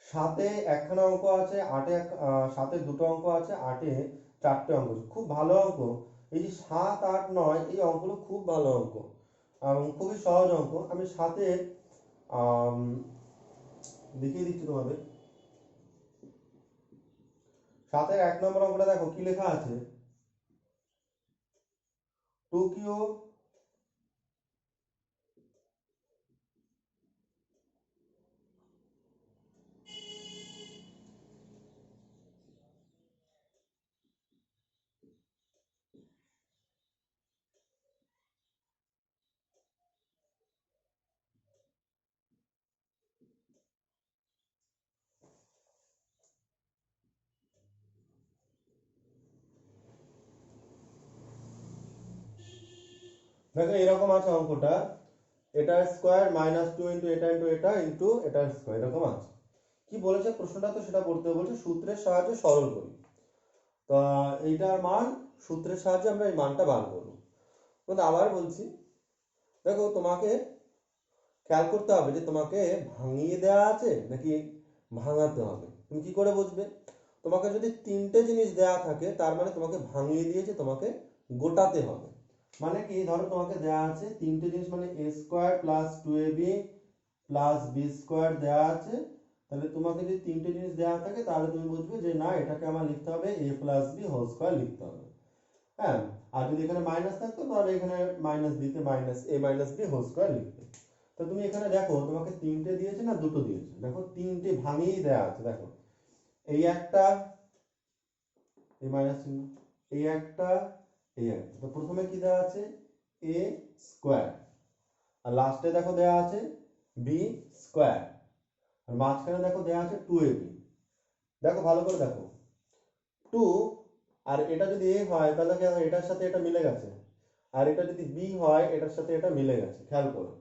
7-এ একখানা অঙ্ক আছে, 7-এ দুটো অঙ্ক আছে, 8-এ 4টে অঙ্ক আছে, খুব ভালো অঙ্ক। এই যে 7, 8, 9 এই অঙ্কগুলো খুব ভালো অঙ্ক, খুবই সহজ অঙ্ক। আমি 7-এ দেখিয়ে দিচ্ছি তোমাদের। 7-এর 1 নম্বর অঙ্কটা দেখো কি লেখা আছে, 2 কিউব দেখো এরকম আছে অঙ্কটা, এটা স্কোয়ার -2 ইন্টু এটা ইন্টু এটার স্কোয়ার, এরকম আছে। কি বলেছে প্রশ্নটা, তো সেটা পড়তে বলছে, সূত্রের সাহায্যে সরল করি। তো এইটার মান, সূত্রের সাহায্যে আমরা এই মানটা বার করবো। তো আবার বলছি, দেখো তোমাকে খেয়াল করতে হবে যে তোমাকে ভাঙিয়ে দেওয়া আছে নাকি ভাঙাতে হবে। তুমি কি করে বুঝবে, তোমাকে যদি 3টে জিনিস দেওয়া থাকে তার মানে তোমাকে ভাঙিয়ে দিয়েছে, তোমাকে গোটাতে হবে। মানে কি, ধরো তোমাকে দেওয়া আছে 3টে জিনিস, মানে a square plus 2ab plus B square দেওয়া আছে, তাহলে তোমাকে যদি 3টে জিনিস দেওয়া থাকে তাহলে তুমি বুঝবে যে না, এটাকে আমার লিখতে হবে a plus B whole square লিখতে হবে। হ্যাঁ, আর যদি এখানে মাইনাস থাকতো তাহলে এখানে মাইনাস দিতে minus a minus B whole square লিখতে। তো তুমি এখানে দেখো তোমাকে 3টে দিয়েছে না 2টো দিয়েছে, দেখো 3টে ভাঙিয়েই দেওয়া আছে। দেখো এই একটা, এই মাইনাস চিহ্ন, এই একটা, এই একটা। তো প্রথমে কি দেওয়া আছে, a স্কোয়ার, আর লাস্টে দেখো দেওয়া আছে b স্কোয়ার, আর মাঝখানে দেখো দেওয়া আছে 2ab। দেখো ভালো করে দেখো, 2, আর এটা যদি a হয় তাহলে এটার সাথে এটা মিলে গেছে, আর এটা যদি b হয় এটার সাথে এটা মিলে গেছে, খেয়াল করো।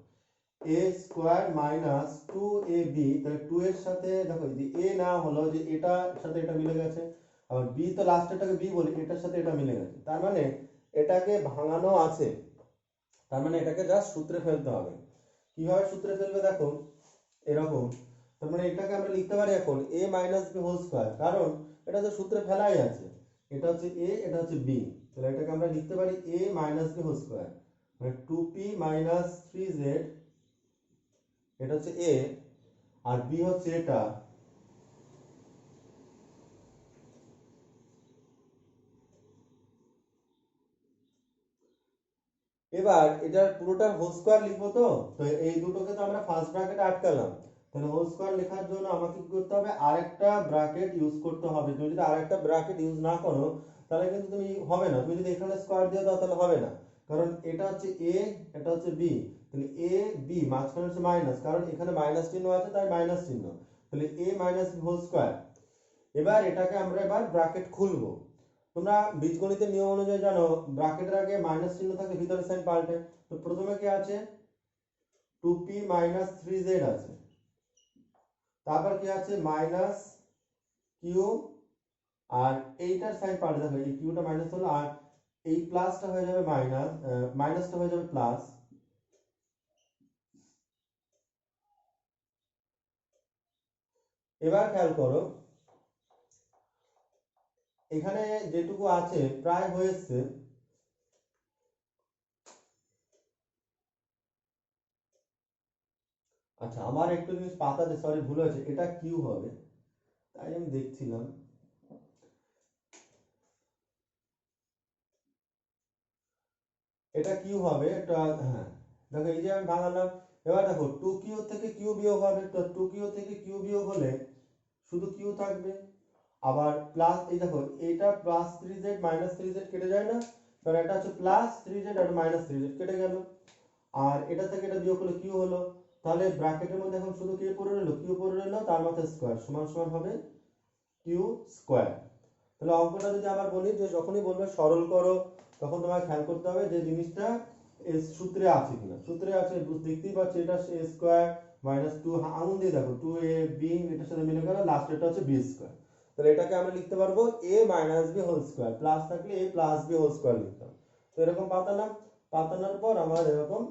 এ স্কোয়ার মাইনাস 2ab, তাহলে 2 এর সাথে দেখো যে এ না হলো যে এটার সাথে এটা মিলে গেছে, আবার বি তো লাস্টেরটাকে বি বলি, এটার সাথে এটা মিলে গেছে, তার মানে এটাকে ভাঙানো আছে, তার মানে এটাকে জাস্ট সূত্রে ফেলতে হবে। কিভাবে সূত্রে ফেলবে দেখো এরকম, তার মানে এটাকে আমরা লিখতে পারি এখন a minus B whole square, কারণ এটা তো সূত্রে ফেলাই আছে, এটা হচ্ছে a এটা হচ্ছে b, তাহলে এটাকে আমরা লিখতে পারি a minus B whole square, মানে 2p মাইনাস 3z, এটা হচ্ছে a, আর b হচ্ছে এটা। এবার এটার পুরোটা হোল স্কোয়ার লিখবো, তো তো এই দুটোকে তো আমরা ফার্স্ট ব্র্যাকেটে আটকালাম, তাহলে হোল স্কোয়ার লেখার জন্য আমাকে কি করতে হবে, আরেকটা ব্র্যাকেট ইউজ করতে হবে। তুমি যদি আরেকটা ব্র্যাকেট ইউজ না করো তাহলে কিন্তু তুমি হবে না, তুমি যদি এখানে স্কোয়ার দিয়ে দাও তাহলে হবে না, কারণ এটা হচ্ছে এ এটা হচ্ছে বি, তাহলে এ বি মাঝখানে হচ্ছে মাইনাস, কারণ এখানে মাইনাস চিহ্ন আছে তাই মাইনাস চিহ্ন, তাহলে এ মাইনাস বি হোল স্কোয়ার। এবার এটাকে আমরা এবার ব্র্যাকেট খুলবো। তোমরা বীজগণিতের নিয়ম অনুযায়ী জানো ব্র্যাকেটের আগে মাইনাস চিহ্ন থাকলে ভিতরের সাইন পাল্টে, তো প্রথমে কি আছে 2p মাইনাস 3z আছে, তারপর কি আছে মাইনাস কিউ, আর এইটার সাইন পাল্টে দেখো এই কিউটা মাইনাস হলো, আর এই প্লাসটা হয়ে যাবে মাইনাস, মাইনাসটা হয়ে যাবে প্লাস। এবার খেয়াল করো এখানে যেটুকু আছে প্রায় হয়েছে। আচ্ছা আমার একটু জিনিস পাতাতে সরি ভুল হয়েছে, এটা কিউ হবে, তাই আমি দেখছিলাম। এটা কিউ হবে, এটা হ্যাঁ, দেখো এই যে আমি ভাঙালাম। এবার দেখো 2q থেকে কিউ বিয়োগ হবে, তো 2q থেকে কিউ বিয়োগ হলে শুধু কিউ থাকবে, আবার প্লাস এই দেখো এটা প্লাস 3z মাইনাস 3z কেটে যায় না, কারণ এটা হচ্ছে প্লাস 3z আর মাইনাস 3z কেটে গেল, আর এটা থেকে এটা বিয়োগ করলে কিউ হলো, তাহলে ব্র্যাকেটের মধ্যে এখন শুধু কি পড়ে রইলো, কিউ পড়ে রইলো, তার মাথায় স্কোয়ার সমান সমান হবে কিউ স্কোয়ার। তাহলে অঙ্কটা যদি আবার বলি যে যখনই বলবে সরল করো, তখন তোমার খেয়াল করতে হবে যে জিনিসটা এর সূত্রে আছে কিনা, সূত্রে আছে দেখতেই পাচ্ছি এটা এ স্কোয়ার মাইনাস 2, আঙুল দিয়ে দেখো 2ab এটার সাথে মিলে গেল, লাস্টেরটা হচ্ছে বি স্কোয়ার, তাহলে এটাকে আমরা লিখতে পারবো a minus B whole square, plus থাকলে a plus B whole square লিখতাম। তো এরকম পাতালাম, পাতানোর পর আমার এরকম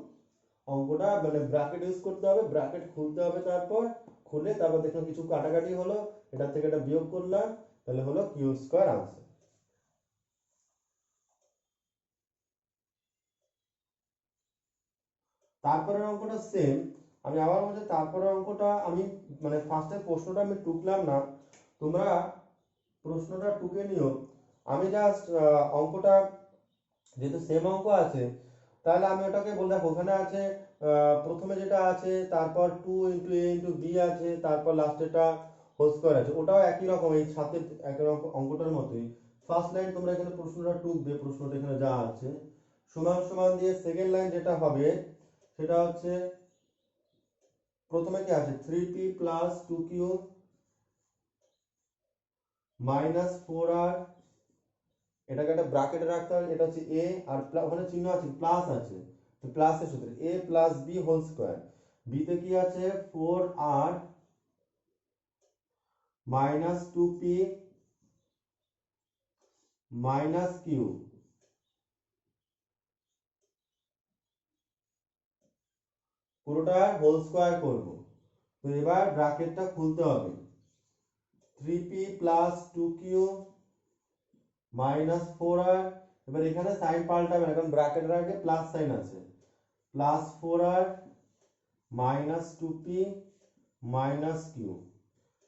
অঙ্কটা মানে ব্র্যাকেট ইউজ করতে হবে, ব্র্যাকেট খুলতে হবে, তারপর খুলে তারপর দেখলাম কিছু কাটাকাটি হলো, এটা থেকে এটা বিয়োগ করলাম, তাহলে হলো কিউ স্কোয়ার আনসার। তারপরের অঙ্কটা সেম, আমি আবার বলছি তারপরের অঙ্কটা আমি মানে ফার্স্টের প্রশ্নটা আমি টুকলাম না, তোমরা প্রশ্নটা টুকে নিও। আমি জাস্ট অঙ্কটা যেহেতু সেম অঙ্ক আছে, তাহলে আমি ওটাকে বলে দেখো ওখানে আছে প্রথমে যেটা আছে তারপর 2 ইন্টু এ ইন্টু বি আছে, তারপর লাস্টেটা হোল স্কোয়ার আছে, ওটাও একই রকম এই সাথে একই রকম অঙ্কটার মতোই। ফার্স্ট লাইন তোমরা এখানে প্রশ্নটা টুকবে, প্রশ্নটা এখানে যা আছে সমান সমান দিয়ে সেকেন্ড লাইন যেটা হবে সেটা হচ্ছে প্রথমে কি আছে 3p plus 2q minus 4r, এটাকে একটা ব্র্যাকেটে রাখতে হবে, এটা হচ্ছে a, আর ওখানে চিহ্ন আছে প্লাস আছে, তো প্লাসের সূত্রে a plus b whole square, b তে কি আছে 4r minus 2p minus q, পুরোটা হোল স্কয়ার করব। তো এবার ব্র্যাকেটটা খুলতে হবে, 3p plus 2q minus 4r, এবার এখানে সাইন পাল্টাবে না কারণ ব্র্যাকেটের আগে প্লাস সাইন আছে, plus 4r minus 2p minus Q,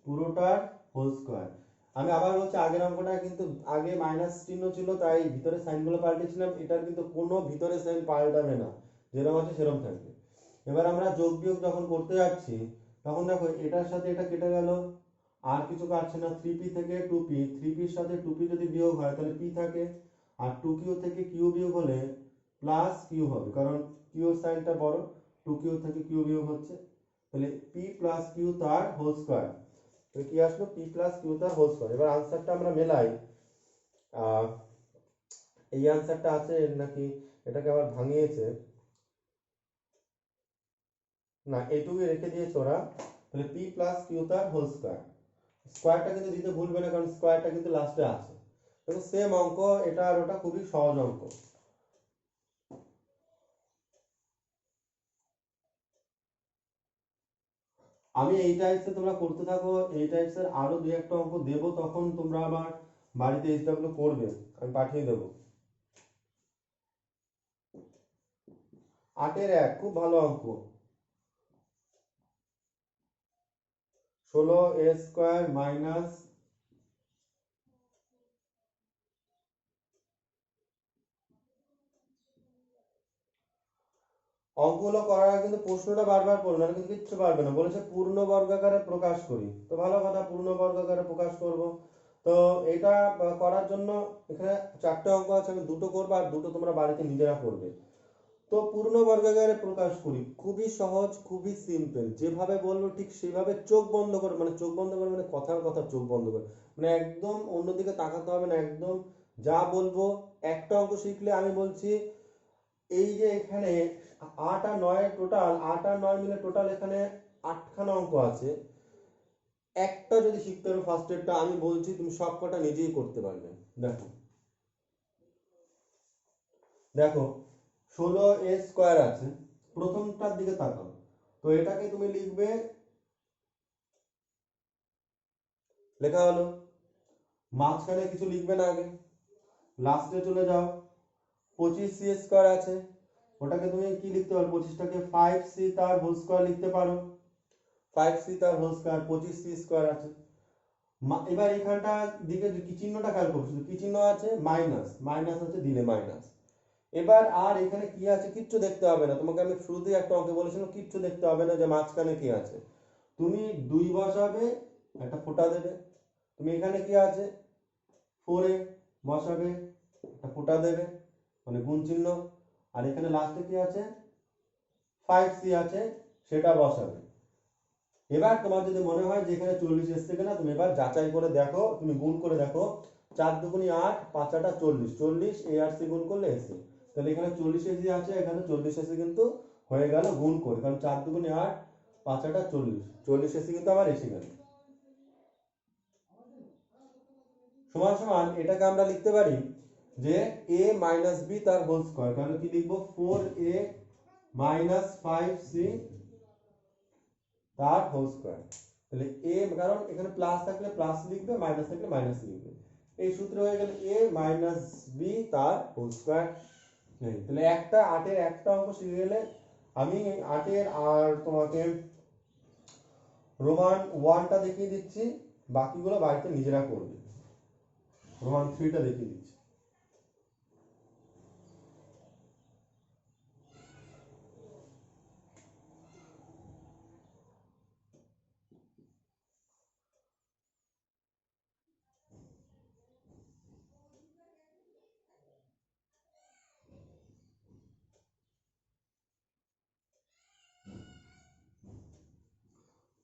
পুরোটার হোল স্কয়ার। আমি আবার বলছি আগের অঙ্কটা কিন্তু আগে মাইনাস চিহ্ন ছিল তাই ভিতরে সাইনগুলো পাল্টেছিলাম, এটার কিন্তু কোনো ভিতরে সাইন পাল্টাবে না, যেরকম আছে সেরকম থাকবে। এবার আমরা যোগ বিয়োগ যখন করতে যাচ্ছি তখন দেখো এটার সাথে এটা কেটে গেল, আর কিছু কাটছে না, 3p থেকে 2p, 3pর সাথে 2p যদি বিয়োগ হয় তাহলে p থাকে, আর 2q থেকে q বিয়োগ হলে প্লাস q হবে, কারণ q এর সাইনটা বড়, 2q থেকে q বিয়োগ হচ্ছে, তাহলে p প্লাস q তার হোল স্কয়ার, তো কি আসলো p প্লাস q তার হোল স্কয়ার। এবার আনসারটা আমরা মেলাই, আহ এই আনসারটা আছে নাকি এটাকে আবার ভাঙিয়েছে, না এইটুকুই রেখে দিয়েছে ওরা, তাহলে পি প্লাস কিউ তার হোল স্কোয়ার। স্কোয়ারটা কিন্তু দিতে ভুলবে না, কারণ স্কোয়ারটা কিন্তু লাস্টে আছে। দেখো সেম অঙ্ক, এটা আর ওটা খুবই সহজ অঙ্ক। আমি এই টাইপসে তোমরা করতে থাকো, এই টাইপসের আরো দুই একটা অঙ্ক দেবো, তখন তোমরা আবার বাড়িতে এইগুলো করবে, আমি পাঠিয়ে দেবো। 8-এর 1 খুব ভালো অঙ্ক। 16a² মাইনাস অঙ্কগুলো করার আগে কিন্তু প্রশ্নটা বারবার পড়ো, না কিন্তু কিচ্ছু পারবে না। বলেছে পূর্ণ বর্গাকারে প্রকাশ করি, তো ভালো কথা, পূর্ণ বর্গাকারে প্রকাশ করব। তো এটা করার জন্য এখানে 4টে অঙ্ক আছে, আমি দুটো করবো আর দুটো তোমরা বাড়িতে নিজেরা করবে। তো পূর্ণ বর্গাকারে প্রকাশ করি, খুবই সহজ, খুবই সিম্পল। যেভাবে বলবো ঠিক সেভাবে চোখ বন্ধ করে, মানে চোখ বন্ধ করে মানে কথার কথা চোখ বন্ধ করে, মানে একদম অন্যদিকে তাকাতে হবে না, একদম যা বলবো। একটা অঙ্ক শিখলে আমি বলছি, এই যে এখানে 8 আর 9 টোটাল, 8 আর 9 মিলে টোটাল এখানে 8খানা অঙ্ক আছে। একটা যদি শিখতে পারো ফার্স্টেরটা, আমি বলছি তুমি সব কটা নিজেই করতে পারবে। দেখো দেখো 16a² আছে, প্রথমটার দিকে তাকাও। তো এটাকে তুমি লিখবে, লেখা হলো, মাঝখানে কিছু লিখবে না, আগে লাস্টে চলে যাও। 25c² আছে, ওটাকে তুমি কি লিখতে পারো, 25টাকে 5c তার হোল স্কয়ার লিখতে পারো। 5c তার হোল স্কয়ার, 25c² আছে। এবার এখানটা দিকে কি চিহ্নটা খেয়াল করো, শুধু কি চিহ্ন আছে, মাইনাস, মাইনাস আছে দিলে মাইনাস। এবার আর এখানে কি আছে কিচ্ছু দেখতে হবে না, তোমাকে আমি শুরুতেই একটা অঙ্কে বলেছিলাম কিচ্ছু দেখতে হবে না যে মাঝখানে কি আছে। তুমি 2 বসাবে, একটা ফোঁটা দেবে। তুমি এখানে কি আছে 4a বসাবে, একটা ফোঁটা দেবে, মানে গুণ চিহ্ন। আর এখানে লাস্টে কি আছে 5c আছে, সেটা বসাবে। এবার তোমার যদি মনে হয় যে এখানে 40 এসছে কিনা, তুমি এবার যাচাই করে দেখো, তুমি গুণ করে দেখো। 4 দুগুণি 8, 5 আটা 40, 40 এই আর সি গুণ করলে এসে, তাহলে এখানে 40 এসে আছে, এখানে 40 এসে কিন্তু হয়ে গেল গুণ করে, কারণ 4 দুগুণি 8, 5 আটা 40, 40 এসে কিন্তু আবার এসে গেল। সমান সমান এটাকে আমরা লিখতে পারি যে a মাইনাস বি তার হোল স্কয়ার, তাহলে কি লিখবো 4a মাইনাস 5c তার হোল স্কয়ার। তাহলে a, কারণ এখানে প্লাস থাকলে প্লাস লিখবে, মাইনাস থাকলে মাইনাস লিখবে। এই সূত্র হয়ে গেল a মাইনাস বি তার হোল স্কয়ার। তাহলে একটা 8-এর একটা অঙ্ক শিখে গেলে। আমি 8-এর আর তোমাকে রোমান 1টা দেখিয়ে দিচ্ছি, বাকিগুলো বাড়িতে নিজেরা করবে। রোমান 3টা দেখিয়ে দিচ্ছি।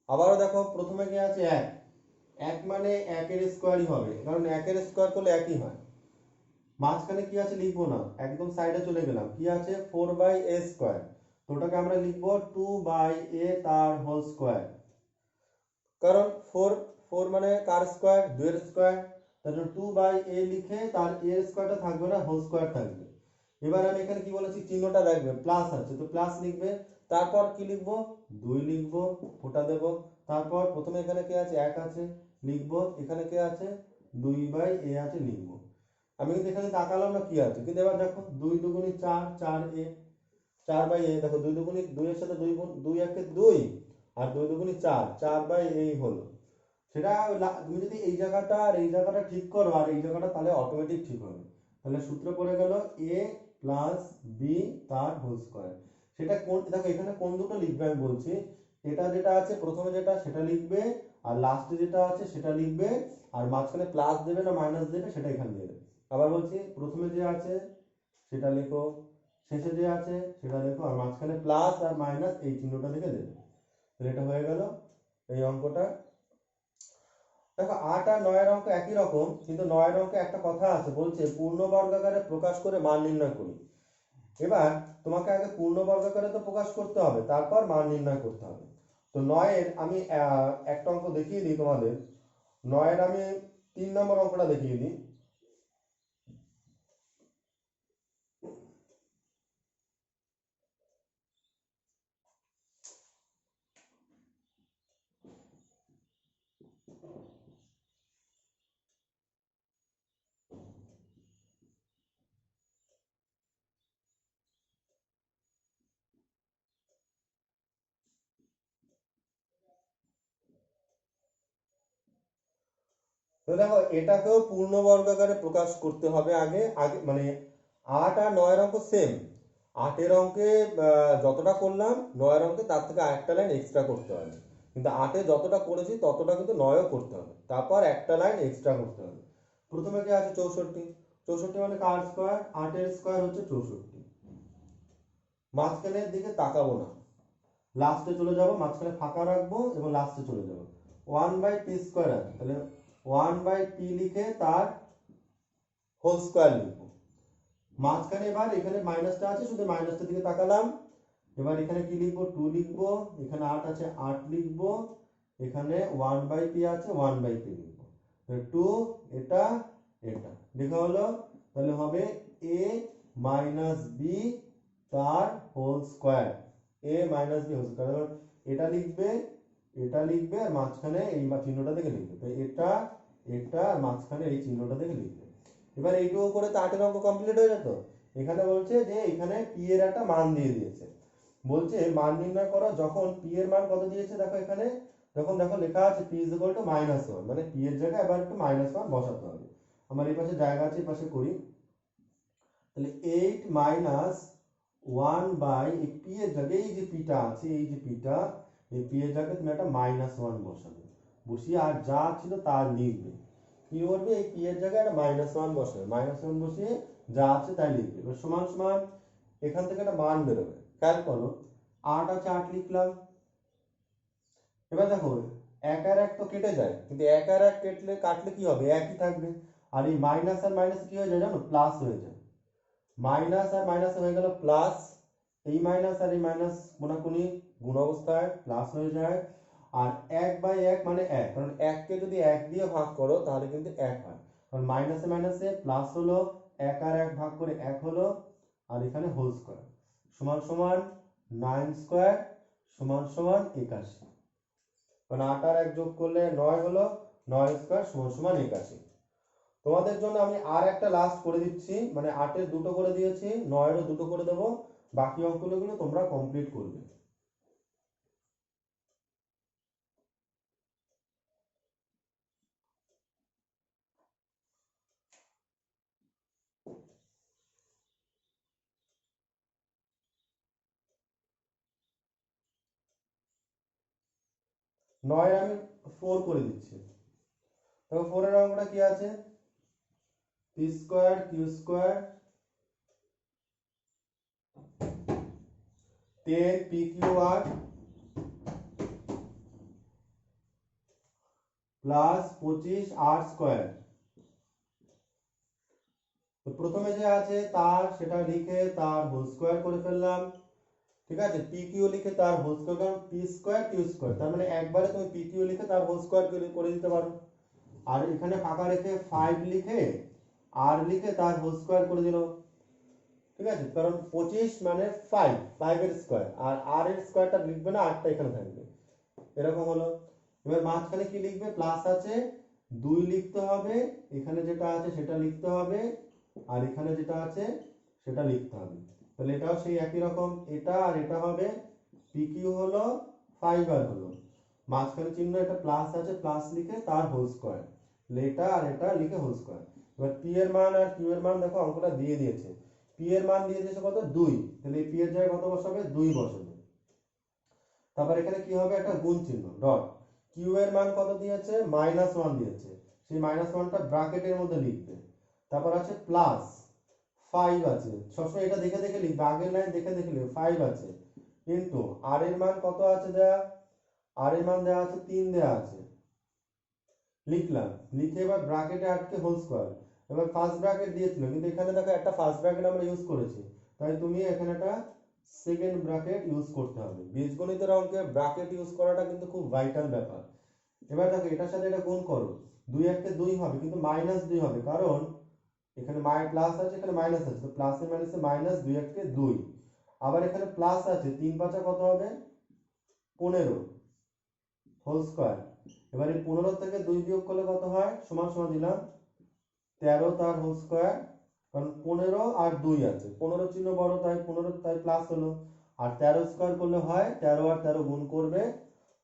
আবারও দেখো, প্রথমে কি আছে 1, 1 মানে 1-এর স্কয়ারই হবে, কারণ 1-এর স্কয়ার করলে একই হয়। মাঝখানে কি আছে লিখবো না, একদম সাইডে চলে গেলাম, কি আছে 4/a², তো ওটাকে আমরা লিখবো 2/a তার হোল স্কয়ার। কারণ 4 মানে কার স্কয়ার, 2 এর স্কয়ার, তাহলে 2/a লিখে তার a এর স্কয়ারটা থাকবে না, হোল স্কয়ার থাকবে। এবার আমি এখানে কি বলেছি, চিহ্নটা দেখবে প্লাস আছে, তো প্লাস লিখবে। তারপর কি লিখবো, 2 লিখবো, ফোঁটা দেব। তারপর প্রথমে এখানে কি আছে 1 আছে, লিখবো। এখানে কি আছে 2/a আছে, লিখবো। আমি কিন্তু এখানে তাকালাম না কি আছে, কিন্তু এবার দেখো 2 দুগুণি 4, 4a, 4/a, দেখো 2 দুগুণি 2 এর সাথে 2 গুণ, 2 একে 2 আর 2 দুগুণি 4, 4/a হলো। সেটা তুমি যদি এই জায়গাটা আর এই জায়গাটা ঠিক করো আর এই জায়গাটা, তাহলে অটোমেটিক ঠিক হবে। তাহলে সূত্র পড়ে গেল a প্লাস বি তার হোল স্কয়ার। সেটা কোন, দেখো এখানে কোন দুটো লিখবে আমি বলছি। এটা যেটা আছে প্রথমে যেটা, সেটা লিখবে, আর লাস্টে যেটা আছে সেটা লিখবে, আর মাঝখানে প্লাস দেবে না মাইনাস দেবে সেটা এখানে দেবে। আবার বলছি, প্রথমে যে আছে সেটা লেখো, শেষে যে আছে সেটা লেখো, আর মাঝখানে প্লাস আর মাইনাস এই চিহ্নটা দেখে দেবে। তাহলে এটা হয়ে গেল এই অঙ্কটা। দেখো 8 আর 9-এর অঙ্ক একই রকম, কিন্তু 9-এর অঙ্কে একটা কথা আছে, বলছে পূর্ণ বর্গাকারে প্রকাশ করে মান নির্ণয় করি। এবার তোমাকে আগে পূর্ণ বর্গাকারে তো প্রকাশ করতে হবে, তারপর মান নির্ণয় করতে হবে। তো 9-এর আমি একটা অঙ্ক দেখিয়ে দিই তোমাদের। 9-এর আমি 3 নম্বর অঙ্কটা দেখিয়ে দিই। তো দেখো, এটাকেও পূর্ণ বর্গাকারে প্রকাশ করতে হবে আগে আগে মানে 8 আর 9-এর অঙ্ক সেম। 8-এর অঙ্কে যতটা করলাম, 9-এর অঙ্কে তার থেকে আরেকটা লাইন এক্সট্রা করতে হবে। কিন্তু 8-এ যতটা করেছি ততটা কিন্তু 9-এও করতে হবে, তারপর একটা লাইন এক্সট্রা করতে হবে। প্রথমে কি আছে 64। 64 মানে কার স্কোয়ার? 8-এর স্কোয়ার হচ্ছে 64। মাঝখানের দিকে তাকাবো না, লাস্টে চলে যাব, মাঝখানে ফাঁকা রাখবো এবং লাস্টে চলে যাব। 1/p² আছে, তাহলে 1/p লিখে তার হোল স্কোয়ার লিখবো। মাঝখানে এবার এখানে মাইনাসটা আছে, শুধু মাইনাসটার দিকে তাকালাম। এবার এখানে কি লিখবো? 2 লিখবো। এখানে 8 আছে, 8 লিখবো। এখানে 1/p আছে, 1/p লিখবো। 2 এটা এটা লেখা হলো। তাহলে হবে a মাইনাস বি তার whole square. a minus B whole square. এটা লিখবে, এটা লিখবে, আর মাঝখানে এই চিহ্নটা দেখে লিখবে। তো এটা এটা আর মাঝখানে এই চিহ্নটা দেখে লিখবে। এবার এইটুকু করে তো 8-এর অঙ্ক কমপ্লিট হয়ে যেত। এখানে বলছে যে এখানে পি এর একটা মান দিয়ে দিয়েছে, বলছে মান নির্ণয় করো যখন পি এর মান কত দিয়েছে। দেখো এখানে যখন দেখো লেখা আছে পি ইজ ইকুয়াল টু -1, মানে পি এর জায়গায় এবার একটু -1 বসাতে হবে। আমার এই পাশে জায়গা আছে, এই পাশে করি। তাহলে 8 মাইনাস 1 বাই এই পি এর জায়গায় এই যে পিটা আছে, এই যে পিটা, এই পি এর জায়গায় তুমি একটা -1 বসাবে, বসিয়ে আর যা ছিল তা লিখবে। কি করবে? এই পি এর জায়গায় একটা -1 বসাবে, -1 বসিয়ে যা আছে তাই লিখবে। এবার সমান সমান এখান থেকে একটা মান বেরোবে। খেয়াল করো, 8 আছে, 8 লিখলাম। এবার দেখো, 1 আর 1 তো কেটে যায়, কিন্তু 1 আর 1 কাটলে কি হবে? একই থাকবে। আর এই মাইনাস আর মাইনাস কি হয়ে যায় জানো? প্লাস হয়ে যায়। মাইনাস আর মাইনাস হয়ে গেল প্লাস। এই মাইনাস আর এই মাইনাস কোনাকুনি গুণ অবস্থায় প্লাস হয়ে যায়। আর 1/1 মানে 1, কারণ 1 কে যদি 1 দিয়ে ভাগ করো তাহলে কিন্তু 1 হয়। কারণ মাইনাসে মাইনাসে প্লাস হলো, 1 আর 1 ভাগ করে 1 হলো, আর এখানে হোল স্কোয়ার সমান সমান 9 স্কোয়ার সমান সমান 81। মানে 8 আর 1 যোগ করলে 9 হলো, 9 স্কোয়ার সমান সমান 81। তোমাদের জন্য আমি আর একটা লাস্ট করে দিচ্ছি, মানে 8-এর দুটো করে দিয়েছি, 9-এরও দুটো করে দেবো। বাকি অঙ্কগুলো তোমরা কমপ্লিট করবে। নয় আমি 4 করে দিচ্ছি। তবে 4-এর অঙ্কটা কি আছে? P square Q square 10 P Q R plus 25 R square. তো প্রথমে যে আছে তার সেটা লিখে তার হোল স্কোয়ার করে ফেললাম। ঠিক আছে, পি কিউ লিখে তার হোল স্কোয়ার, কারণ পি স্কোয়ার কিউ স্কোয়ার, তার মানে একবারে তুমি পি কিউ লিখে তার হোল স্কোয়ার করে দিতে পারো। আর এখানে ফাঁকা রেখে 5 লিখে আর লিখে তার হোল স্কোয়ার করে দিল। ঠিক আছে, কারণ 25 মানে 5 এর স্কোয়ার, আর আর এর স্কোয়ারটা লিখবে না, আরটা এখানে থাকবে। এরকম হলো। এবার মাঝখানে কি লিখবে? প্লাস আছে, 2 লিখতে হবে, এখানে যেটা আছে সেটা লিখতে হবে, আর এখানে যেটা আছে সেটা লিখতে হবে। তাহলে এটাও সেই একই রকম, এটা আর এটা হবে। পি কিউ হলো 5 আর হলো মাঝখানে চিহ্ন, এটা প্লাস আছে, প্লাস লিখে তার হোল স্কোয়ার। এটা আর এটা লিখে হোল স্কোয়ার। এবার পি এর মান আর কিউ এর মান দেখো অঙ্কটা দিয়ে দিয়েছে। পি এর মান দিয়ে দিয়েছে কত? 2। তাহলে পি এর জায়গায় কত বসাবে? 2 বসাবে। তারপর এখানে কি হবে? একটা গুণ চিহ্ন, ডট। কিউ এর মান কত দিয়েছে? -1 দিয়েছে, সেই -1টা ব্র্যাকেটের মধ্যে লিখবে। তারপর আছে প্লাস 5 আছে, সবসময় এটা দেখে দেখে লিখবে, আগের লাইন দেখে দেখে লিখবে। 5 আছে কিন্তু আর এর মান কত আছে দেয়া? আর এর মান দেওয়া আছে 3 দেওয়া আছে, লিখলাম। লিখে এবার ব্র্যাকেটে আটকে হোল স্কোয়ার। এবার ফার্স্ট ব্র্যাকেট দিয়েছিল, কিন্তু এখানে দেখো একটা ফার্স্ট ব্র্যাকেট আমরা ইউজ করেছি, তাই তুমি এখানে একটা সেকেন্ড ব্র্যাকেট ইউজ করতে হবে। বীজগণিতের অঙ্কে ব্র্যাকেট ইউজ করাটা কিন্তু খুব ভাইটাল ব্যাপার। এবার দেখো এটার সাথে এটা গুণ করো, 2 একে 2 হবে, কিন্তু -2 হবে, কারণ এখানে প্লাস আছে, এখানে মাইনাস আছে, তো প্লাসে মাইনাসে মাইনাস, 2 একে 2। আবার এখানে প্লাস আছে, 3 5 কত হবে, 15 হোল স্কয়ার। এবার এই 15 থেকে 2 বিয়োগ করলে কত হয়, সমান সমান দিলাম 13 তার হোল স্কয়ার, কারণ 15 আর 2 আছে, 15 চিহ্ন বড় তাই 15 তাই প্লাস হলো। আর 13 স্কয়ার করলে হয় 13 আর 13 গুণ করবে,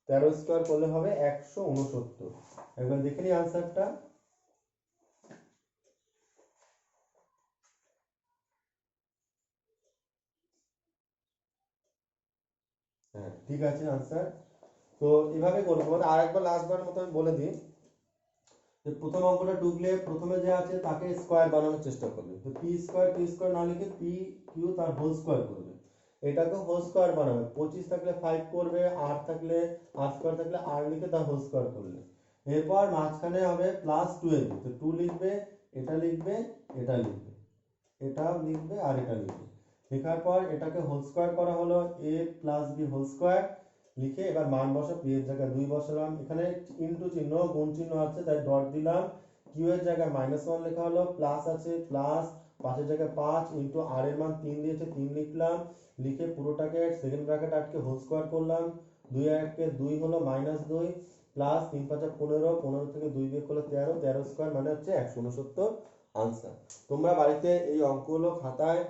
13 স্কয়ার করলে হবে 169। একবার দেখে নিই আনসারটা। হ্যাঁ ঠিক আছে আনসার। তো এভাবে করবো, মানে আরেকবার লাস্টবার মতো আমি বলে দিই যে প্রথম অঙ্কটা ডুবলে প্রথমে যে আছে তাকে স্কয়ার বানানোর চেষ্টা করবে। তো পি স্কয়ার না লিখে পি কিউ তার হোল স্কয়ার করবে, এটাকে হোল স্কয়ার বানাবে। 25 থাকলে 5 করবে, আর থাকলে আর স্কয়ার থাকলে আর লিখে তার হোল স্কয়ার করলে। এরপর মাঝখানে হবে প্লাস 12, তো 2 লিখবে, এটা লিখবে, এটা লিখবে, এটাও লিখবে আর এটা লিখবে। লেখার পর এটাকে হোল স্কয়ার করা হলো, a plus B whole square লিখে এবার মান বসা, পি এর জায়গায় 2 বসালাম, এখানে ইনটু চিহ্ন গুণ চিহ্ন আছে তাই ডট দিলাম, কিউ এর জায়গায় -1 লেখা হলো, প্লাস আছে প্লাস 5 এর জায়গায় 5 ইনটু আর এর মান 3 দিয়েছে 3 লিখলাম, লিখে পুরোটাকে সেকেন্ড ব্র্যাকেট আটকে হোল স্কয়ার করলাম, 2 একে 2 হলো -2 প্লাস 3 5 15, 15 থেকে 2 বিয়োগ করলে 13, 13 স্কয়ার মানে হচ্ছে 169 আনসার। তোমরা বাড়িতে এই অঙ্কগুলো খাতায়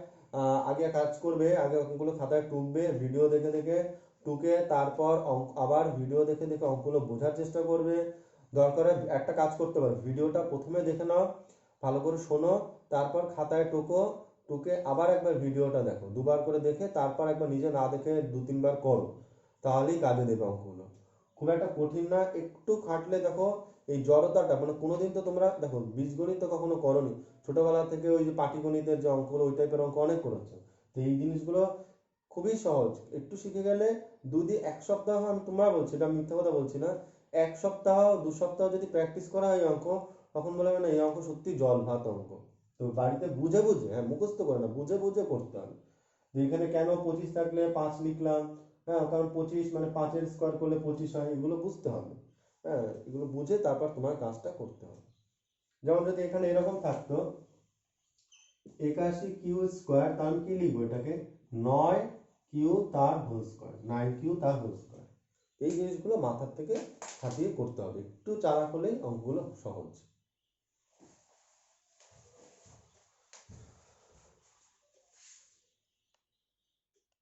আগে কাজ করবে, আগে অঙ্কগুলো খাতায় টুকবে, ভিডিও দেখে দেখে টুকে তারপর আবার ভিডিও দেখে দেখে অঙ্কগুলো বোঝার চেষ্টা করবে। দরকার একটা কাজ করতে পারো, ভিডিওটা প্রথমে দেখে নাও, ভালো করে শোনো, তারপর খাতায় টুকো, টুকে আবার একবার ভিডিওটা দেখো, দুবার করে দেখে তারপর একবার নিজে না দেখে 2 3 বার করো, তাহলেই কাজে দেবে অঙ্কগুলো। খুব একটা কঠিন না, একটু খাটলে দেখো এই জড়তাটা, মানে কোনোদিন তো তোমরা দেখো বীজগণিত তো কখনো করোনি, ছোটবেলা থেকে ওই যে পাটিগণিতের যে অঙ্কগুলো ওই টাইপের অঙ্ক অনেক করেছো। তো এই জিনিসগুলো খুবই সহজ, একটু শিখে গেলে 1 সপ্তাহ, আমি তোমরা বলছি, এটা মিথ্যা কথা বলছি না, 1 সপ্তাহ 2 সপ্তাহ যদি প্র্যাকটিস করা হয় অঙ্ক, তখন বলে না এই অঙ্ক সত্যি জল ভাত অঙ্ক। তো বাড়িতে বুঝে বুঝে, হ্যাঁ মুখস্থ করে না, বুঝে বুঝে করতে হবে। যে এখানে কেন 25 থাকলে 5 লিখলাম, হ্যাঁ কারণ 25 মানে 5 স্কয়ার করলে 25 হয়, এগুলো বুঝতে হবে। হ্যাঁ এগুলো বুঝে তারপর তোমার কাজটা করতে হবে। যেমন যদি এখানে এরকম থাকতো 81 কিউ স্কয়ার, তার আমি কি লিখবো এটাকে, 9 কিউ তার হোল স্কয়ার, 9 কিউ তার হোল স্কয়ার। এই জিনিসগুলো মাথার থেকে খাটিয়ে করতে হবে, একটু চালাক হলেই অঙ্কগুলো সহজ।